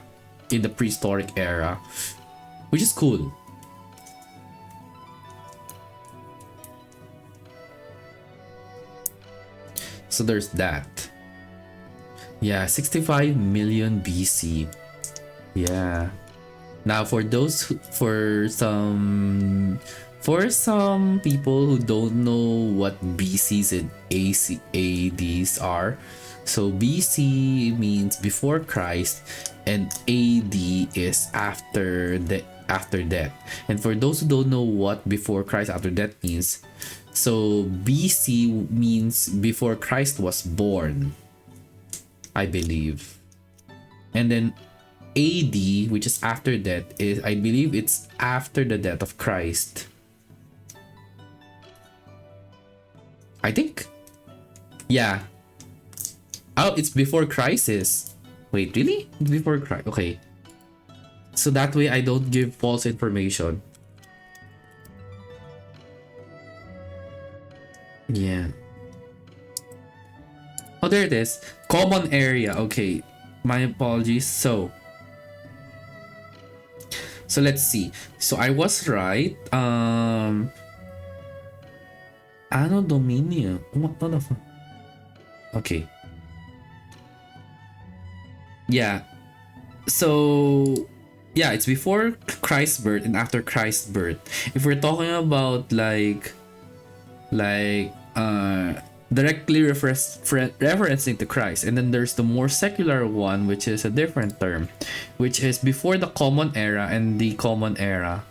in the prehistoric era, which is cool. So there's that. Yeah, 65 million BC. Yeah. Now for some people who don't know what BCs and ADs are, so BC means before Christ and AD is after death. And for those who don't know what before Christ after death means, so BC means before Christ was born, I believe. And then AD, which is after death, is I believe it's after the death of Christ. I think. Yeah. Oh, it's before crisis. Wait, really? It's before Christ. Okay. So that way I don't give false information. Yeah. Oh, there it is. Common area. Okay. My apologies. So let's see. So I was right. Anno Domini. What the fuck? Okay. Yeah. So yeah, it's before Christ's birth and after Christ's birth. If we're talking about directly referencing to Christ, and then there's the more secular one, which is a different term, which is before the Common Era and the Common Era.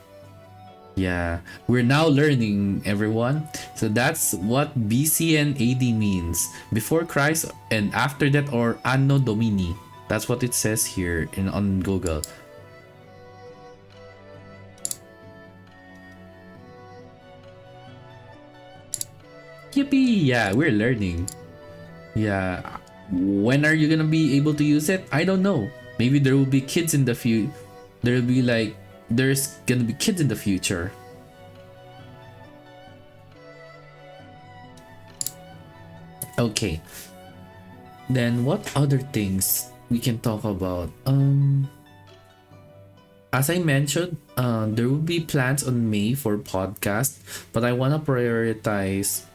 Yeah, we're now learning, everyone. So that's what BC and AD means: before Christ and after that, or Anno Domini. That's what it says here on Google. Yippee! Yeah, we're learning. Yeah. When are you gonna be able to use it? I don't know. Maybe there will be kids in the future. There's gonna be kids in the future. Okay. Then what other things we can talk about? As I mentioned, there will be plans on May for podcast, but I wanna prioritize.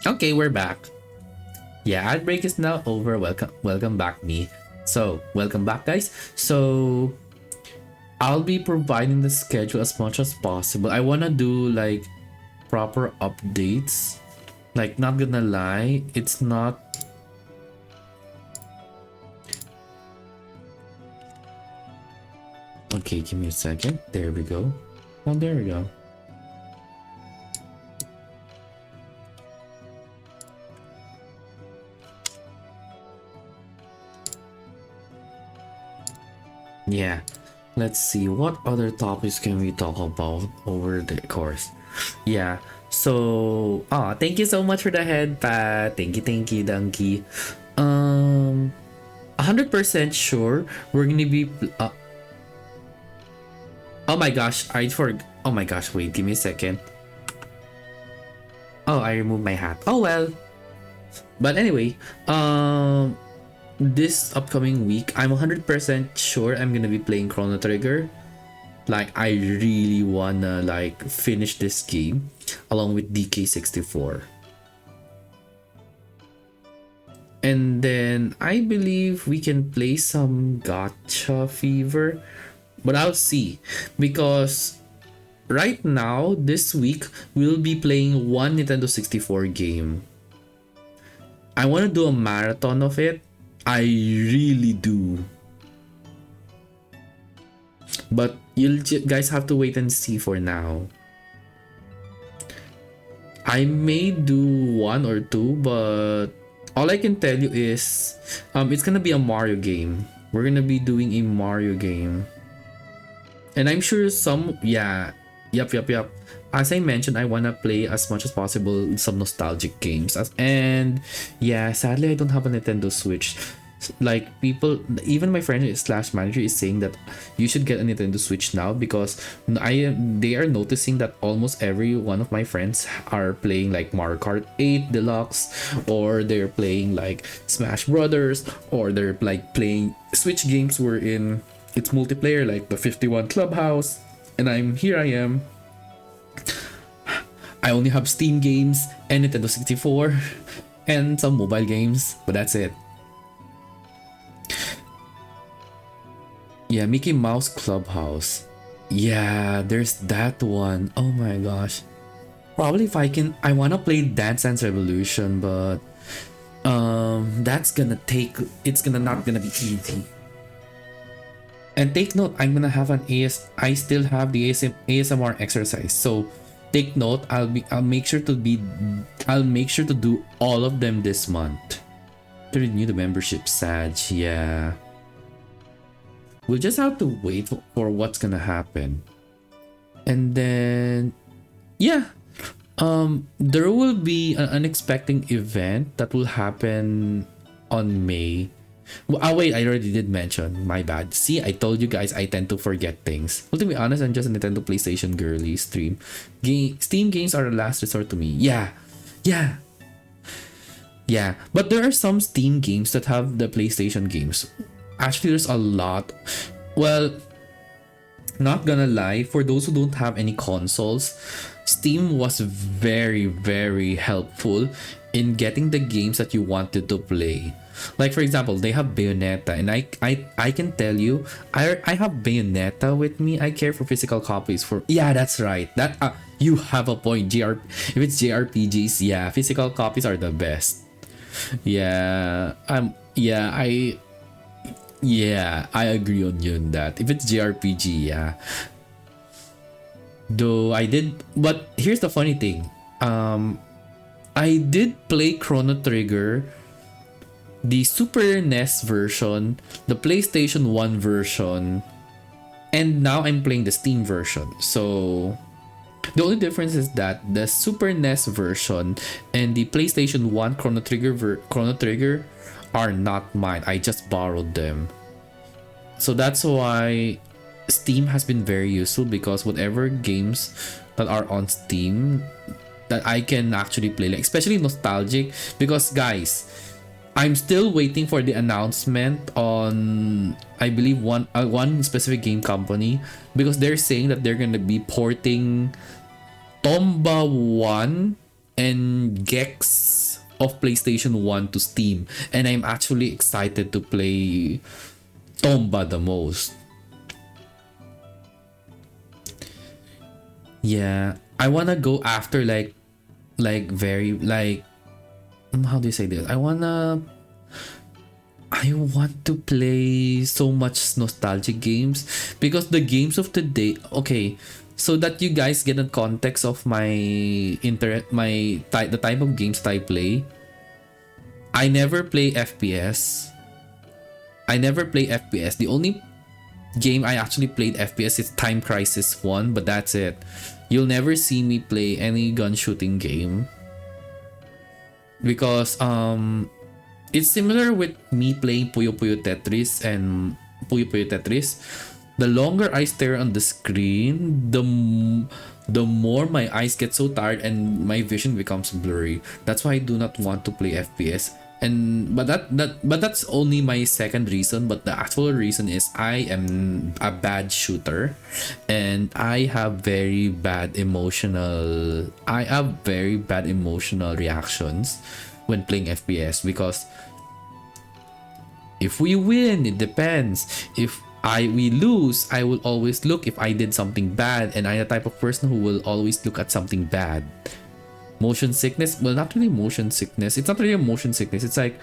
Okay, we're back. Yeah, ad break is now over. Welcome back, me. So, welcome back, guys. So, I'll be providing the schedule as much as possible. I wanna do like proper updates. Like, not gonna lie, it's not. Okay, give me a second. There we go. Oh, there we go. Yeah. Let's see what other topics can we talk about over the course. Yeah. So, thank you so much for the head pat. Thank you, Donkey. 100% sure we're gonna be. Oh my gosh, Oh my gosh, wait, give me a second. Oh, I removed my hat. Oh well. But anyway, this upcoming week, I'm 100% sure I'm gonna be playing Chrono Trigger. Like, I really wanna like finish this game along with DK64. And then I believe we can play some Gacha Fever, but I'll see, because right now this week we'll be playing one Nintendo 64 game. I want to do a marathon of it. I really do. But you guys have to wait and see for now. I may do one or two, but all I can tell you is it's gonna be a Mario game. We're gonna be doing a Mario game. And I'm sure some, yeah, yep. As I mentioned, I wanna play as much as possible some nostalgic games. And yeah, sadly I don't have a Nintendo Switch. Like, people, even my friend slash manager is saying that you should get a Nintendo Switch now, because they are noticing that almost every one of my friends are playing like Mario Kart 8 Deluxe, or they're playing like Smash Brothers, or they're like playing Switch games wherein it's multiplayer like the 51 Clubhouse. And I am. I only have Steam games and Nintendo 64 and some mobile games, but that's it. Yeah, Mickey Mouse Clubhouse. Yeah, there's that one. Oh my gosh. Probably if I wanna play Dance Dance Revolution, but that's gonna take, it's gonna not gonna be easy. And take note, I'm gonna have I still have the ASMR exercise. So take note, I'll make sure to do all of them this month. To renew the membership, Sag, yeah. We'll just have to wait for what's gonna happen. And then, yeah, there will be an unexpected event that will happen on May. Oh wait, I already did mention, my bad. See, I told you guys I tend to forget things. Well, to be honest, I'm just a Nintendo PlayStation girly. Steam games are the last resort to me. Yeah. But there are some Steam games that have the PlayStation games. Actually, there's a lot. Well, not gonna lie, for those who don't have any consoles, Steam was very, very helpful in getting the games that you wanted to play. Like, for example, they have Bayonetta, and I can tell you, I have Bayonetta with me. I care for physical copies for, yeah, that's right. That you have a point. If it's JRPGs, yeah, physical copies are the best. Yeah, I agree on you on that. If it's JRPG, yeah. Though I did, but here's the funny thing. I did play Chrono Trigger, the Super NES version, the PlayStation 1 version, and now I'm playing the Steam version. So the only difference is that the Super NES version and the PlayStation 1 Chrono Trigger are not mine. I just borrowed them. So that's why Steam has been very useful, because whatever games that are on Steam that I can actually play, like especially nostalgic, because guys, I'm still waiting for the announcement on, I believe, one specific game company, because they're saying that they're gonna be porting Tomba 1 and Gex of PlayStation 1 to Steam, and I'm actually excited to play Tomba the most. Yeah, I wanna go after like very like, how do you say this? I want to play so much nostalgic games, because the games of today, okay, so that you guys get a context of the type of games that I play. I never play FPS. The only game I actually played FPS is Time Crisis 1, but that's it. You'll never see me play any gun shooting game because it's similar with me playing Puyo Puyo Tetris and Puyo Puyo Tetris. The longer I stare on the screen, the more my eyes get so tired and my vision becomes blurry. That's why I do not want to play FPS. And but that's only my second reason. But the actual reason is I am a bad shooter, and I have very bad emotional. I have very bad emotional reactions when playing FPS because if we win, it depends. If we lose, I will always look if I did something bad, and I'm the type of person who will always look at something bad. Motion sickness, well, not really motion sickness. It's not really a motion sickness. It's like,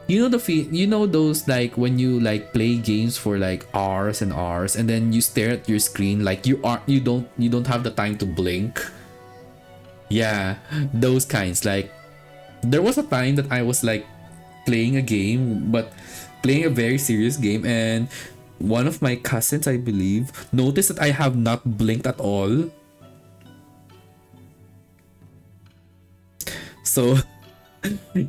you know, those like when you like play games for like hours and hours, and then you stare at your screen like you don't have the time to blink. Yeah, those kinds. Like, there was a time that I was like playing a game, but playing a very serious game, and one of my cousins, I believe, noticed that I have not blinked at all. So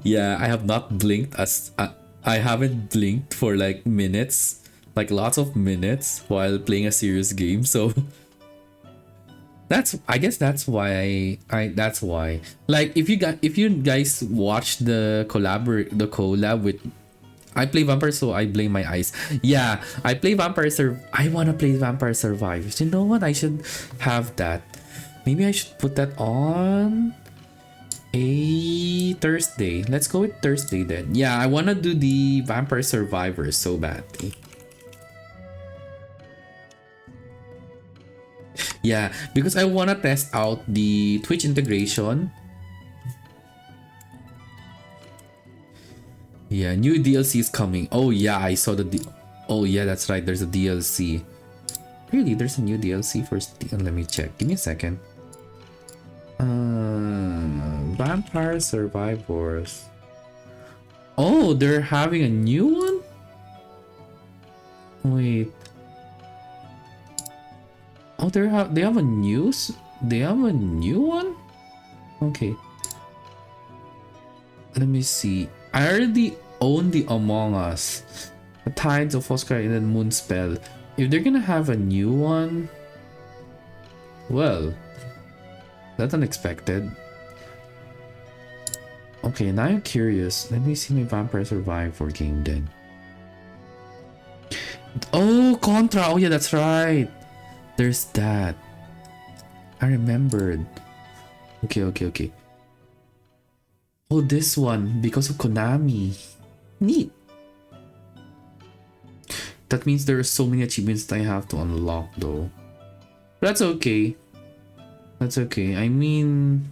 yeah, I have not blinked I haven't blinked for like minutes, like lots of minutes while playing a serious game. So I guess that's why that's why. Like, if you guys watch the collab with, I play Vampire, so I blame my eyes. Yeah, I play I wanna play Vampire Survivors. You know what? I should have that. Maybe I should put that on a Thursday. Let's go with Thursday then. Yeah, I wanna do the Vampire Survivors so badly. Yeah, because I wanna test out the Twitch integration. Yeah, new DLC is coming. Oh yeah, I saw oh yeah, that's right. There's a DLC. Really? There's a new DLC for let me check. Give me a second. Vampire Survivors. Oh, they're having a new one? Wait. Oh, they have a new one? Okay. Let me see. I already own the Among Us, the Tides of Oscar, and then Moonspell. If they're gonna have a new one, well, that's unexpected. Okay, now I'm curious. Let me see my Vampire Survivor game then. Oh, Contra. Oh yeah, that's right. There's that. I remembered. Okay. Oh, this one, because of Konami. Neat. That means there are so many achievements that I have to unlock though. That's okay. That's okay. I mean,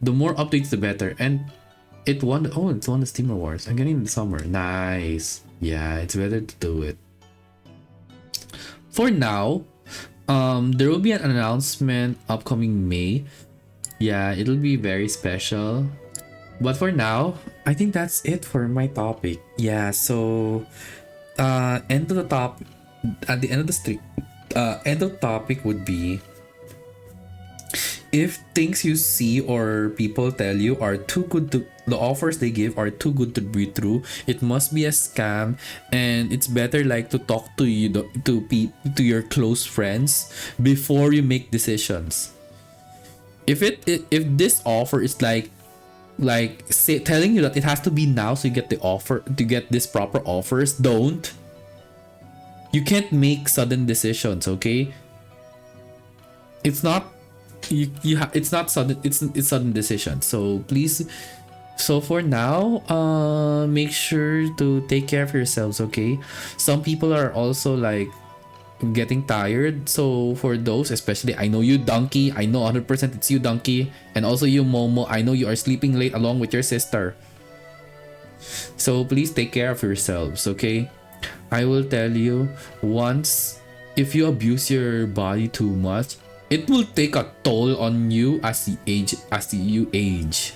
the more updates the better. And it won the Steam Awards. I'm getting the summer. Nice. Yeah, it's better to do it. For now, there will be an announcement upcoming May. Yeah, it'll be very special. But for now, I think that's it for my topic. Yeah, so end of the top at the end of the street. End of the topic would be, if things you see or people tell you are too good to, the offers they give are too good to be true, it must be a scam, and it's better like to talk to your close friends before you make decisions. If this offer is like say telling you that it has to be now so you get the offer, to get this proper offers, don't. You can't make sudden decisions, okay? It's not it's not sudden, it's sudden decision. So please, so for now, make sure to take care of yourselves, okay? Some people are also like getting tired, so for those, especially, I know you, Donkey, I know 100% it's you, Donkey, and also you, Momo, I know you are sleeping late along with your sister. So please take care of yourselves, okay? I will tell you, once, if you abuse your body too much, it will take a toll on you as you age.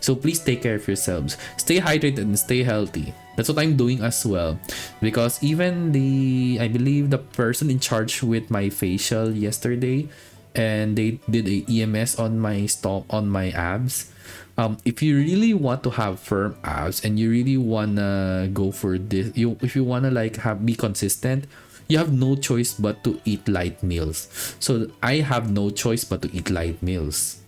So please take care of yourselves. Stay hydrated and stay healthy. That's what I'm doing as well. Because even I believe the person in charge with my facial yesterday, and they did a EMS on my on my abs. If you really want to have firm abs and you really wanna go for this, if you wanna like be consistent, you have no choice but to eat light meals. So I have no choice but to eat light meals.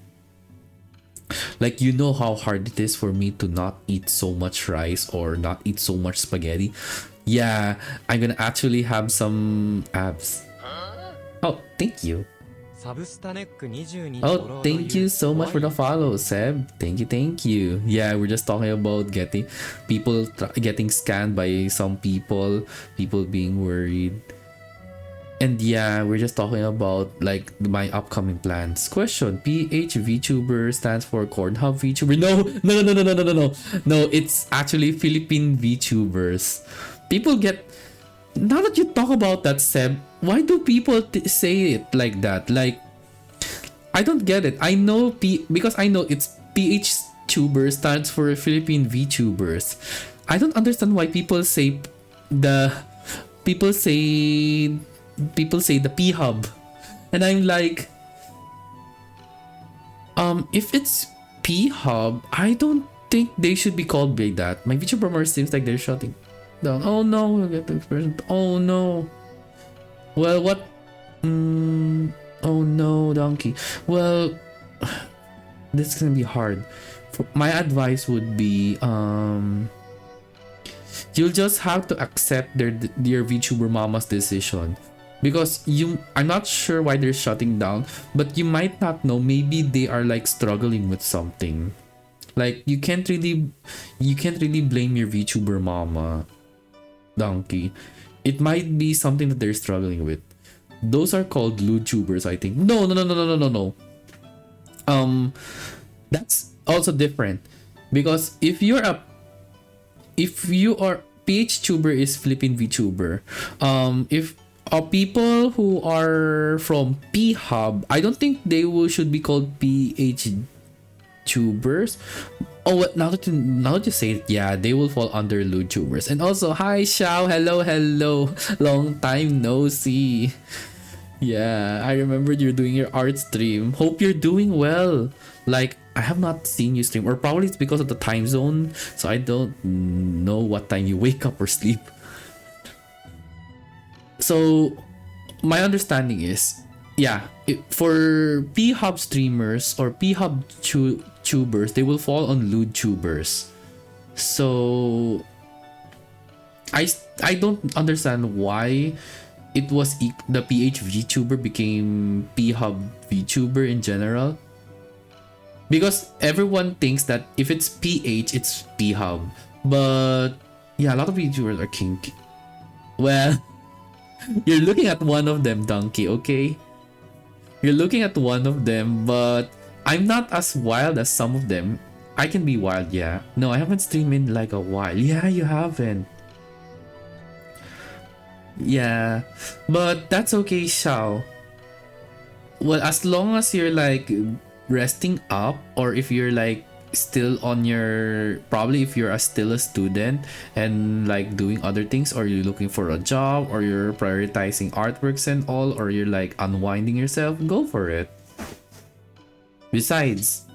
Like, you know how hard it is for me to not eat so much rice or not eat so much spaghetti. Yeah, I'm gonna actually have some abs. Oh, thank you. Oh, thank you so much for the follow, Seb. Thank you, thank you. Yeah, we're just talking about getting getting scanned by some people being worried. And yeah, we're just talking about like my upcoming plans. Question: PH VTuber stands for Cornhub VTuber. No, no, no, no, no, no, no, no. No, it's actually Philippine VTubers. People get. Now that you talk about that, Seb, why do people say it like that? Like, I don't get it. I know because I know it's PH Tuber stands for Philippine VTubers. I don't understand why people say the people say the P Hub, and I'm like, if it's P Hub, I don't think they should be called like that. My VTuber seems like they're shutting down. Oh no, we'll get the expression. Oh no. Well, what? Oh no, donkey. Well, this is gonna be hard. My advice would be, you'll just have to accept your VTuber mama's decision. Because I'm not sure why they're shutting down, but you might not know. Maybe they are like struggling with something. Like, you can't really blame your VTuber mama, donkey. It might be something that they're struggling with. Those are called LewTubers, I think. No. That's also different, because if you are PH tuber is Philippine VTuber. If people who are from P Hub, I don't think they should be called PH tubers. Oh, now that you say it, yeah, they will fall under LewTubers. And also, hi Xiao, hello, long time no see. Yeah, I remember you're doing your art stream. Hope you're doing well. Like, I have not seen you stream, or probably it's because of the time zone, so I don't know what time you wake up or sleep. So my understanding is, yeah, for P Hub streamers or P Hub tubers, they will fall on LewTubers. So I don't understand why it was the PH VTuber became P Hub VTuber in general. Because everyone thinks that if it's PH, it's P Hub. But yeah, a lot of VTubers are kinky. Well, you're looking at one of them, Donkey, okay? You're looking at one of them, but I'm not as wild as some of them. I can be wild, yeah. No, I haven't streamed in like a while. Yeah, you haven't. Yeah, but that's okay, Xiao. Well, as long as you're like resting up, or if you're like still on your, probably if you're still a student and like doing other things, or you're looking for a job, or you're prioritizing artworks and all, or you're like unwinding yourself, go for it. Besides,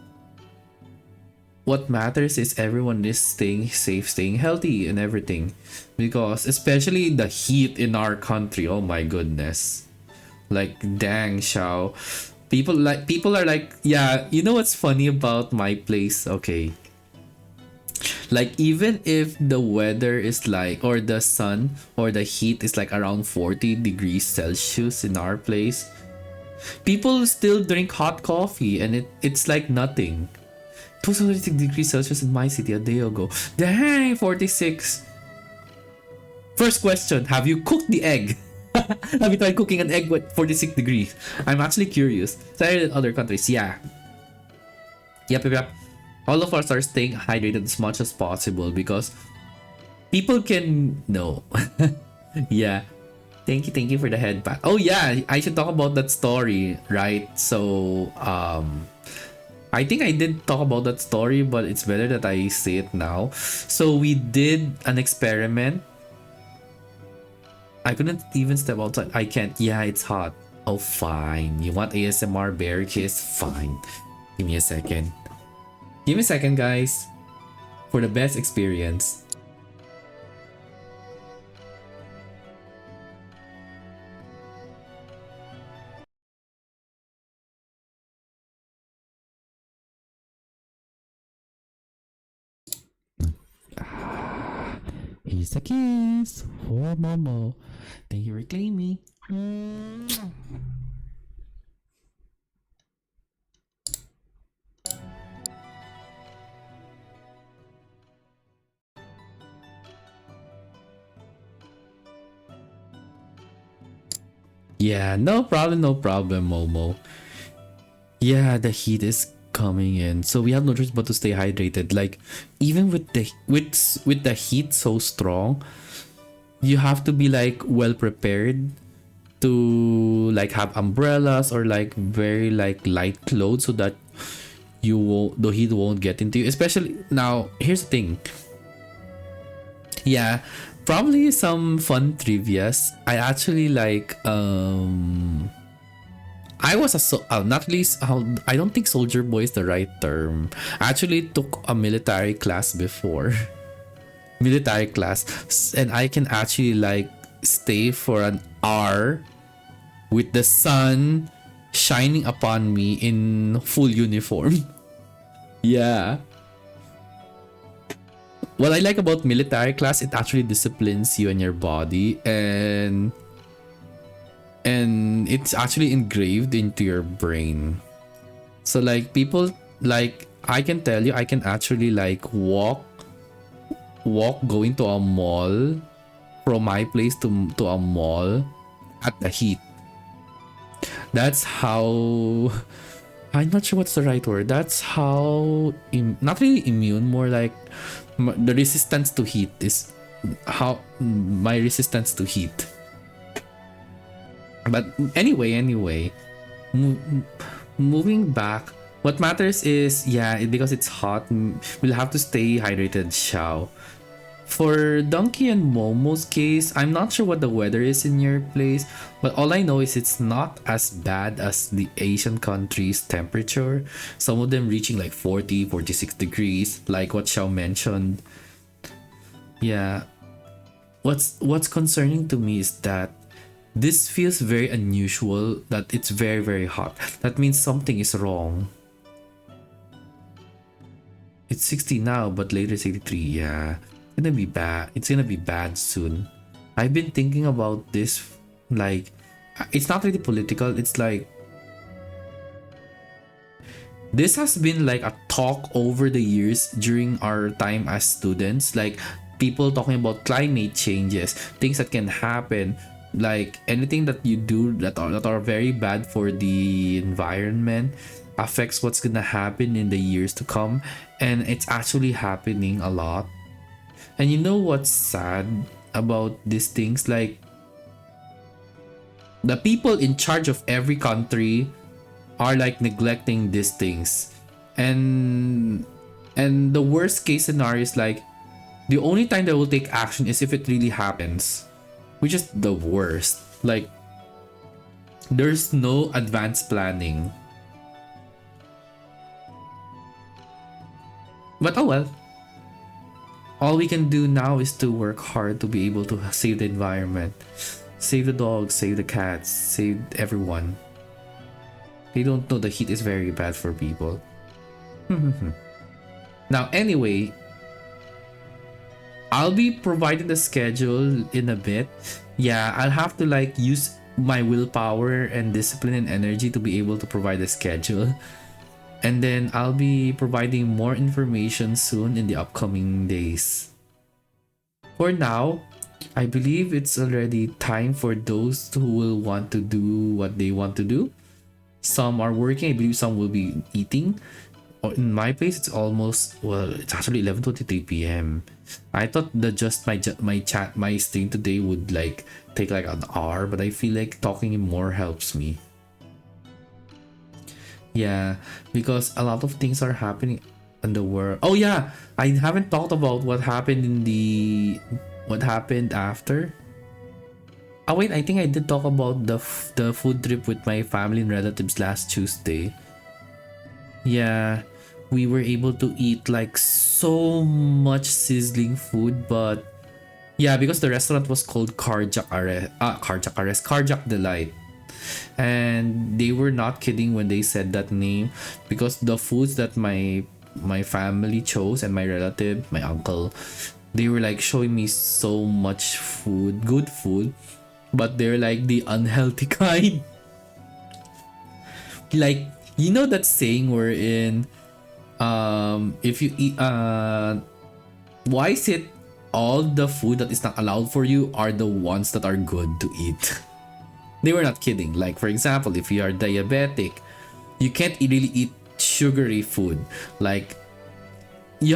what matters is everyone is staying safe, staying healthy and everything, because especially the heat in our country, oh my goodness, like dang, Xiao. People are like, yeah, you know what's funny about my place? Okay, like, even if the weather is like, or the sun or the heat is like around 40 degrees Celsius in our place, people still drink hot coffee, and it's like nothing. It was 46 degrees Celsius in my city a day ago. Dang, 46. First question, have you cooked the egg? Have you tried cooking an egg with 46 degrees? I'm actually curious. So in other countries, yeah. Yep. All of us are staying hydrated as much as possible, because people can know. Yeah. Thank you for the headband. Oh yeah, I should talk about that story, right? So I think I did talk about that story, but it's better that I say it now. So we did an experiment. I couldn't even step outside. I can't. Yeah, it's hot. Oh, fine. You want ASMR bear kiss? Fine. Give me a second. Give me a second, guys. For the best experience. Here's a kiss for Momo. Thank you for claiming. Yeah, no problem, Momo. Yeah, the heat is coming in, so we have no choice but to stay hydrated. Like, even with the heat so strong, you have to be like well prepared to like have umbrellas or like very like light clothes so that the heat won't get into you. Especially now, here's the thing. Yeah, probably some fun trivias. I actually like I was not least I don't think soldier boy is the right term. I actually took a military class before. Military class, and I can actually like stay for an hour with the sun shining upon me in full uniform. Yeah. What I like about military class, it actually disciplines you and your body, and it's actually engraved into your brain. So like people like I can tell you I can actually like walk going to a mall from my place to a mall at the heat. That's how I'm not sure what's the right word. That's how not really immune, more like the resistance to heat is how my resistance to heat. But anyway, moving back, what matters is because it's hot, we'll have to stay hydrated, Xiao. For Donkey and Momo's case, I'm not sure what the weather is in your place, but all I know is it's not as bad as the Asian countries' temperature. Some of them reaching like 40, 46 degrees, like what Xiao mentioned. Yeah. What's concerning to me is that this feels very unusual, that it's very, very hot. That means something is wrong. It's 60 now, but later it's 83. Yeah. It's gonna be bad. It's gonna be bad soon. I've been thinking about this, like, it's not really political. It's like, this has been like a talk over the years during our time as students. Like, people talking about climate changes, things that can happen, like anything that you do that are very bad for the environment affects what's gonna happen in the years to come, and it's actually happening a lot. And you know what's sad about these things? Like, the people in charge of every country are like neglecting these things. And the worst case scenario is like the only time they will take action is if it really happens, which is the worst. Like, there's no advanced planning. But oh well. All we can do now is to work hard to be able to save the environment. Save the dogs, save the cats, save everyone. They don't know the heat is very bad for people. Now, anyway, I'll be providing the schedule in a bit. Yeah, I'll have to like use my willpower and discipline and energy to be able to provide a schedule. And then I'll be providing more information soon in the upcoming days. For now, I believe it's already time for those who will want to do what they want to do. Some are working, I believe some will be eating. Or in my place, it's almost, well, it's actually 11:23 p.m. I thought that just my stream today would like take like an hour, but I feel like talking more helps me. Yeah, because a lot of things are happening in the world. Oh yeah, I haven't talked about what happened in the what happened after. Oh wait, I think I did talk about the food trip with my family and relatives last Tuesday. Yeah, we were able to eat like so much sizzling food, but yeah, because the restaurant was called Carjack Delight. And they were not kidding when they said that name, because the foods that my family chose and my relative, my uncle, they were like showing me so much food, good food, but they're like the unhealthy kind. Like, you know that saying we're in, if you eat why is it all the food that is not allowed for you are the ones that are good to eat? They were not kidding. Like, for example, if you are diabetic, you can't really eat sugary food. Like, you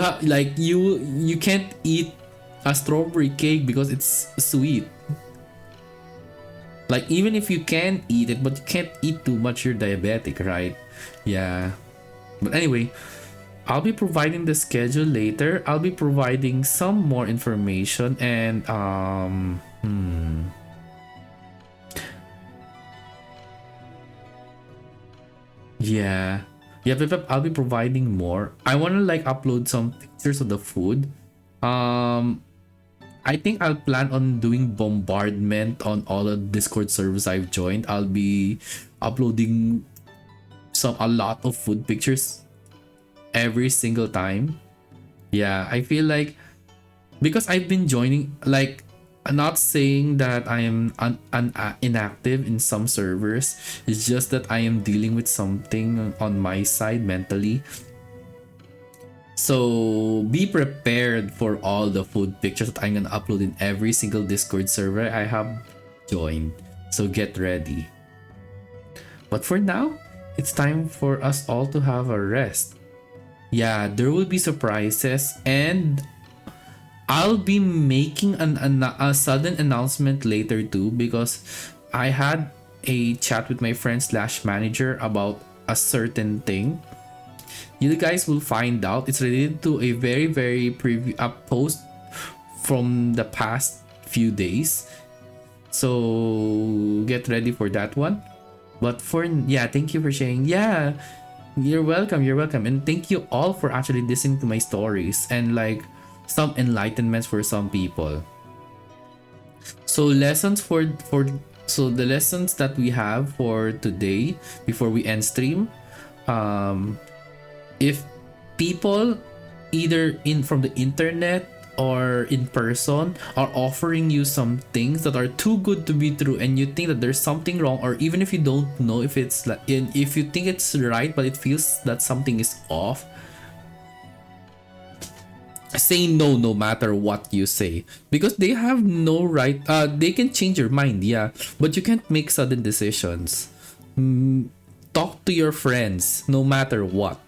can't eat a strawberry cake because it's sweet. Like, even if you can eat it, but you can't eat too much, you're diabetic, right? Yeah. But anyway, I'll be providing the schedule later. I'll be providing some more information and yeah. Yeah, I'll be providing more. I want to like upload some pictures of the food. Um I think I'll plan on doing bombardment on all the Discord servers I've joined. I'll be uploading a lot of food pictures every single time. Yeah, I feel like because I've been joining, like, I'm not saying that I am inactive in some servers. It's just that I am dealing with something on my side mentally. So be prepared for all the food pictures that I'm gonna upload in every single Discord server I have joined. So get ready. But for now, it's time for us all to have a rest. Yeah, there will be surprises, and I'll be making a sudden announcement later too, because I had a chat with my friend slash manager about a certain thing. You guys will find out. It's related to a very a post from the past few days. So get ready for that one. But for yeah, thank you for sharing. Yeah, you're welcome. You're welcome, and thank you all for actually listening to my stories and like some enlightenments for some people. So lessons so the lessons that we have for today before we end stream. If people either in from the internet or in person are offering you some things that are too good to be true, and you think that there's something wrong, or even if you don't know if it's like, if you think it's right but it feels that something is off, say no, no matter what you say, because they have no right. They can change your mind, yeah, but you can't make sudden decisions. Talk to your friends no matter what.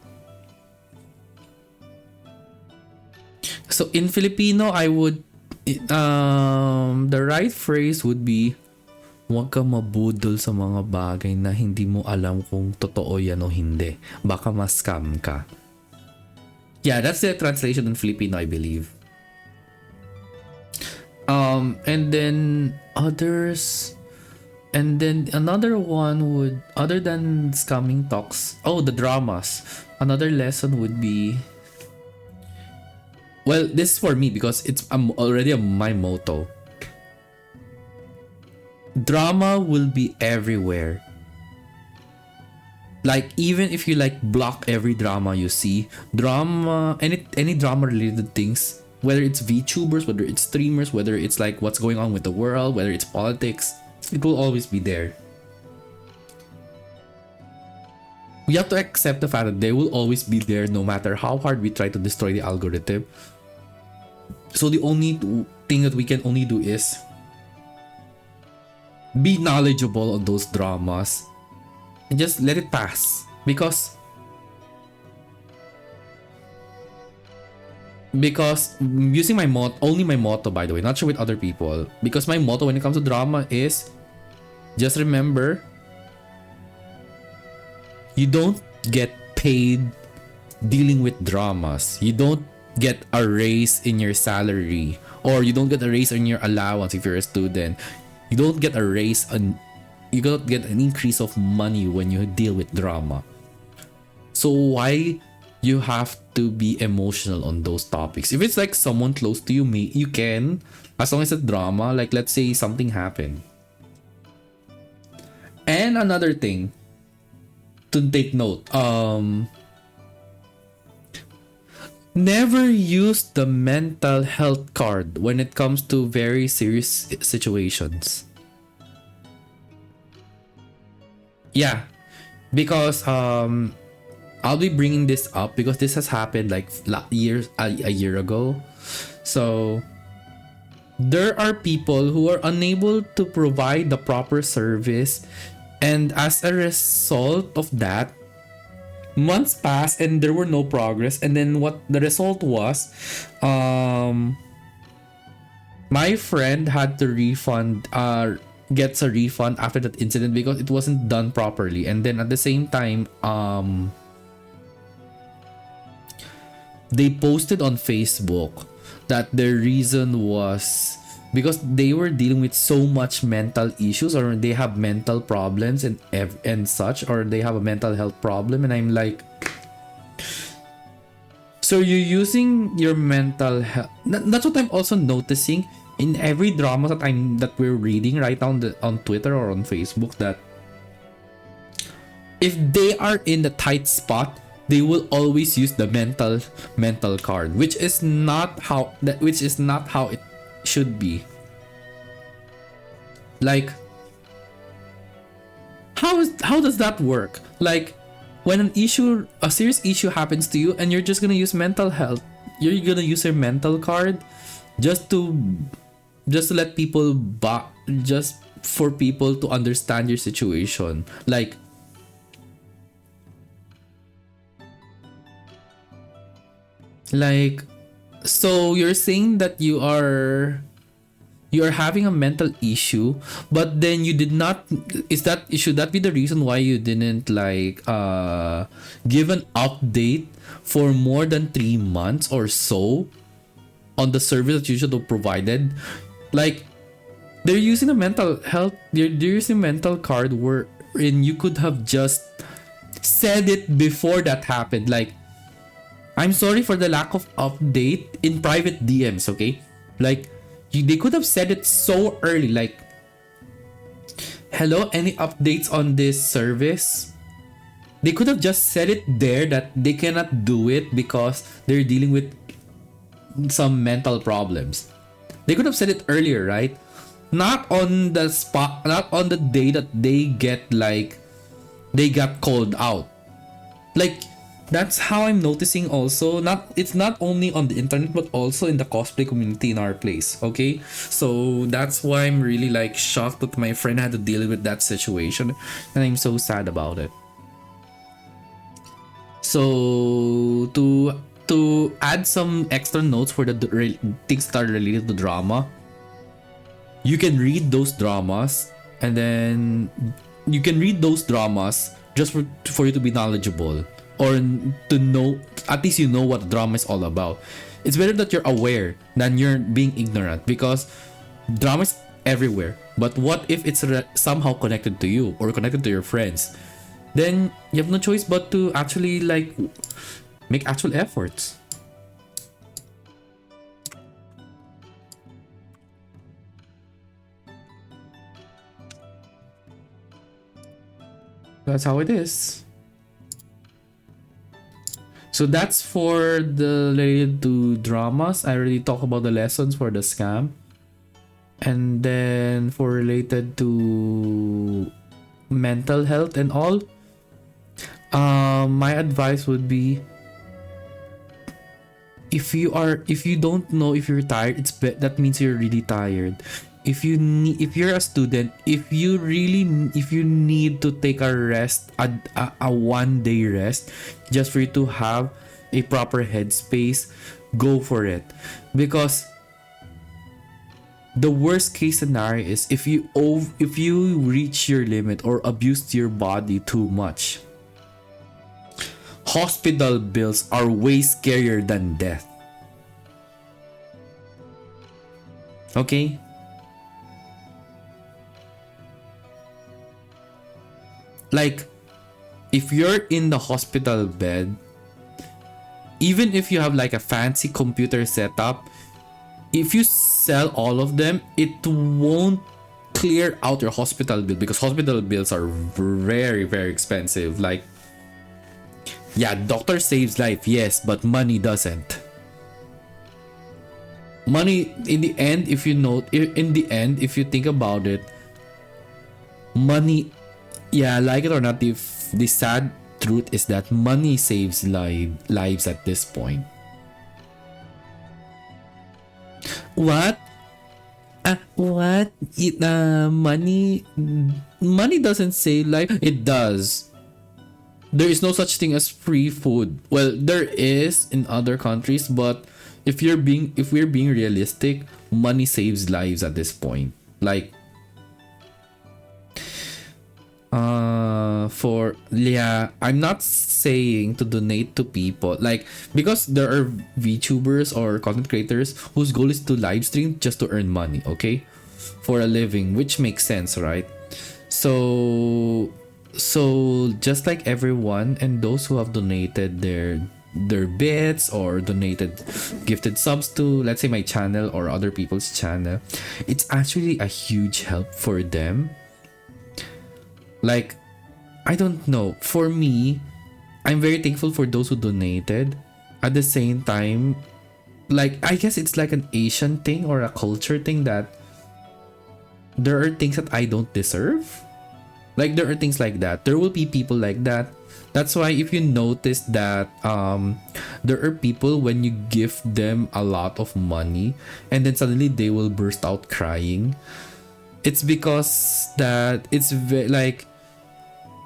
So in Filipino, I would the right phrase would be, huwag ka mabudol sa mga bagay na hindi mo alam kung totoo yan o hindi. Baka ma-scam ka. Yeah, that's the translation in Filipino, I believe. And then others, and then another one would, other than scamming talks, oh, the dramas. Another lesson would be, well, this is for me because I'm already my motto. Drama will be everywhere. Like, even if you like block every drama you see, drama, any drama related things, whether it's VTubers, whether it's streamers, whether it's like what's going on with the world, whether it's politics, it will always be there. We have to accept the fact that they will always be there no matter how hard we try to destroy the algorithm. So the only thing that we can only do is be knowledgeable on those dramas and just let it pass, because using my only my motto, by the way, not sure with other people, because my motto when it comes to drama is just remember, you get paid dealing with dramas. You don't get a raise in your salary, or you don't get a raise in your allowance if you're a student. You don't get a raise on, you don't get an increase of money when you deal with drama. So why you have to be emotional on those topics? If it's like someone close to you, you can, as long as it's drama, like let's say something happened. And another thing to take note, never use the mental health card when it comes to very serious situations. Yeah, because I'll be bringing this up because this has happened like a year ago. So there are people who are unable to provide the proper service, and as a result of that, months passed and there were no progress. And then what the result was, my friend had to gets a refund after that incident because it wasn't done properly. And then at the same time, they posted on Facebook that the reason was because they were dealing with so much mental issues, or they have mental problems and such, or they have a mental health problem. And I'm like, so you're using your mental health. That's what I'm also noticing in every drama that we're reading right now on Twitter or on Facebook, that if they are in the tight spot, they will always use the mental card, which is not how it should be. Like, how does that work? Like, when a serious issue happens to you and you're just gonna use mental health, you're gonna use your mental card just to let people just for people to understand your situation. Like, so you're saying that you are having a mental issue, but then you did not, should that be the reason why you didn't give an update for more than 3 months or so on the service that you should have provided? Like, they're using a mental health, they're using mental card wherein you could have just said it before that happened. Like, I'm sorry for the lack of update in private DMs, okay? Like, they could have said it so early, like, hello, any updates on this service? They could have just said it there that they cannot do it because they're dealing with some mental problems. They could have said it earlier, right? Not on the spot, not on the day that they got called out. Like, that's how I'm noticing also. It's not only on the internet but also in the cosplay community in our place, okay? So that's why I'm really shocked that my friend had to deal with that situation, and I'm so sad about it. So to add some extra notes for the things that are related to drama, you can read those dramas, and then you can read those dramas just for you to be knowledgeable, or to know, at least you know what the drama is all about. It's better that you're aware than you're being ignorant, because drama is everywhere. But what if it's somehow connected to you or connected to your friends? Then you have no choice but to actually make actual efforts. That's how it is. So that's for the related to dramas. I already talked about the lessons for the scam. And then for related to mental health and all, my advice would be, if you don't know if you're tired, that means you're really tired. If you're a student, if you need to take a rest, a 1-day rest, just for you to have a proper headspace, go for it. Because the worst case scenario is if you reach your limit or abuse your body too much, Hospital bills are way scarier than death. Okay? Like, if you're in the hospital bed, even if you have like a fancy computer setup, if you sell all of them, it won't clear out your hospital bill because hospital bills are very, very expensive. Like, yeah, doctor saves life, yes, but money doesn't. Money, in the end, if you know, in the end, if you think about it, money, yeah, like it or not, the sad truth is that money saves lives at this point. What? What? Money doesn't save life. It does. There is no such thing as free food. Well, there is in other countries, but if we're being realistic, money saves lives at this point. Like, for, yeah, I'm not saying to donate to people, like, because there are VTubers or content creators whose goal is to live stream just to earn money, okay, for a living, which makes sense, right? So just like everyone, and those who have donated their bits or donated gifted subs to, let's say, my channel or other people's channel, it's actually a huge help for them. Like, I don't know, for me, I'm very thankful for those who donated. At the same time, like, I guess it's like an Asian thing or a culture thing that there are things that I don't deserve. Like, there are things like that. There will be people like that. That's why if you notice that there are people, when you give them a lot of money and then suddenly they will burst out crying, it's because that it's like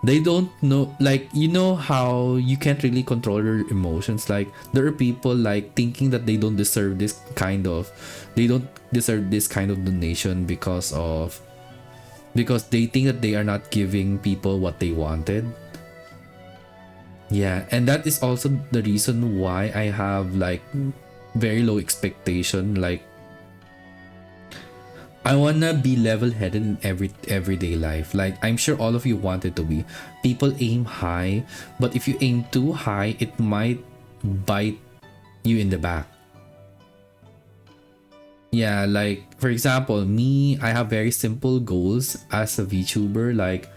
they don't know, like, you know how you can't really control your emotions. Like, there are people like thinking that they don't deserve this kind of donation because they think that they are not giving people what they wanted. Yeah, and that is also the reason why I have like very low expectation. Like, I wanna be level-headed in everyday life. Like, I'm sure all of you want it to be. People aim high, but if you aim too high, it might bite you in the back. Yeah, like, for example, me, I have very simple goals as a VTuber, like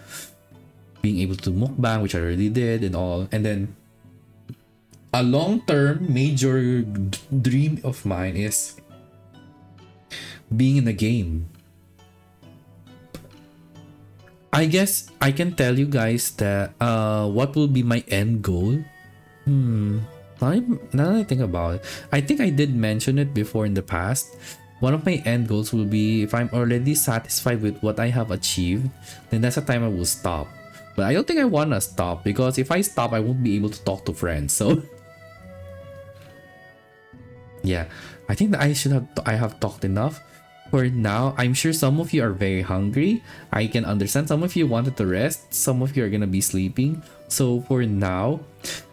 being able to mukbang, which I already did and all. And then a long-term major dream of mine is being in a game. I guess I can tell you guys that what will be my end goal. Now that I think about it, I think I did mention it before in the past. One of my end goals will be, if I'm already satisfied with what I have achieved, then that's the time I will stop. But I don't think I want to stop, because if I stop, I won't be able to talk to friends. So yeah, I think that I have talked enough. For now, I'm sure some of you are very hungry. I can understand some of you wanted to rest. Some of you are gonna be sleeping. So for now,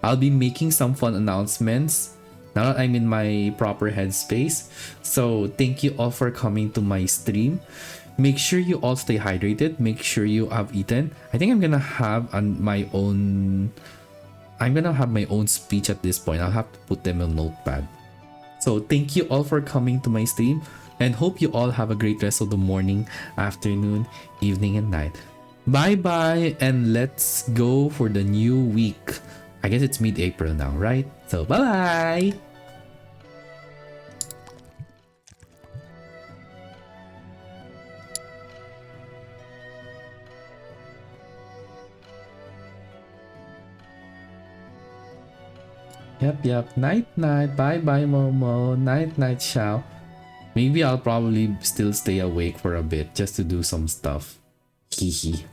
I'll be making some fun announcements now that I'm in my proper headspace. So thank you all for coming to my stream. Make sure you all stay hydrated. Make sure you have eaten. I think I'm gonna have my own speech at this point. I'll have to put them on notepad. So thank you all for coming to my stream, and hope you all have a great rest of the morning, afternoon, evening, and night. Bye bye, and let's go for the new week. I guess it's mid-April now, right? So bye bye. Yep. Night night. Bye bye, Momo. Night night, Xiao. Maybe I'll probably still stay awake for a bit just to do some stuff. Hee hee.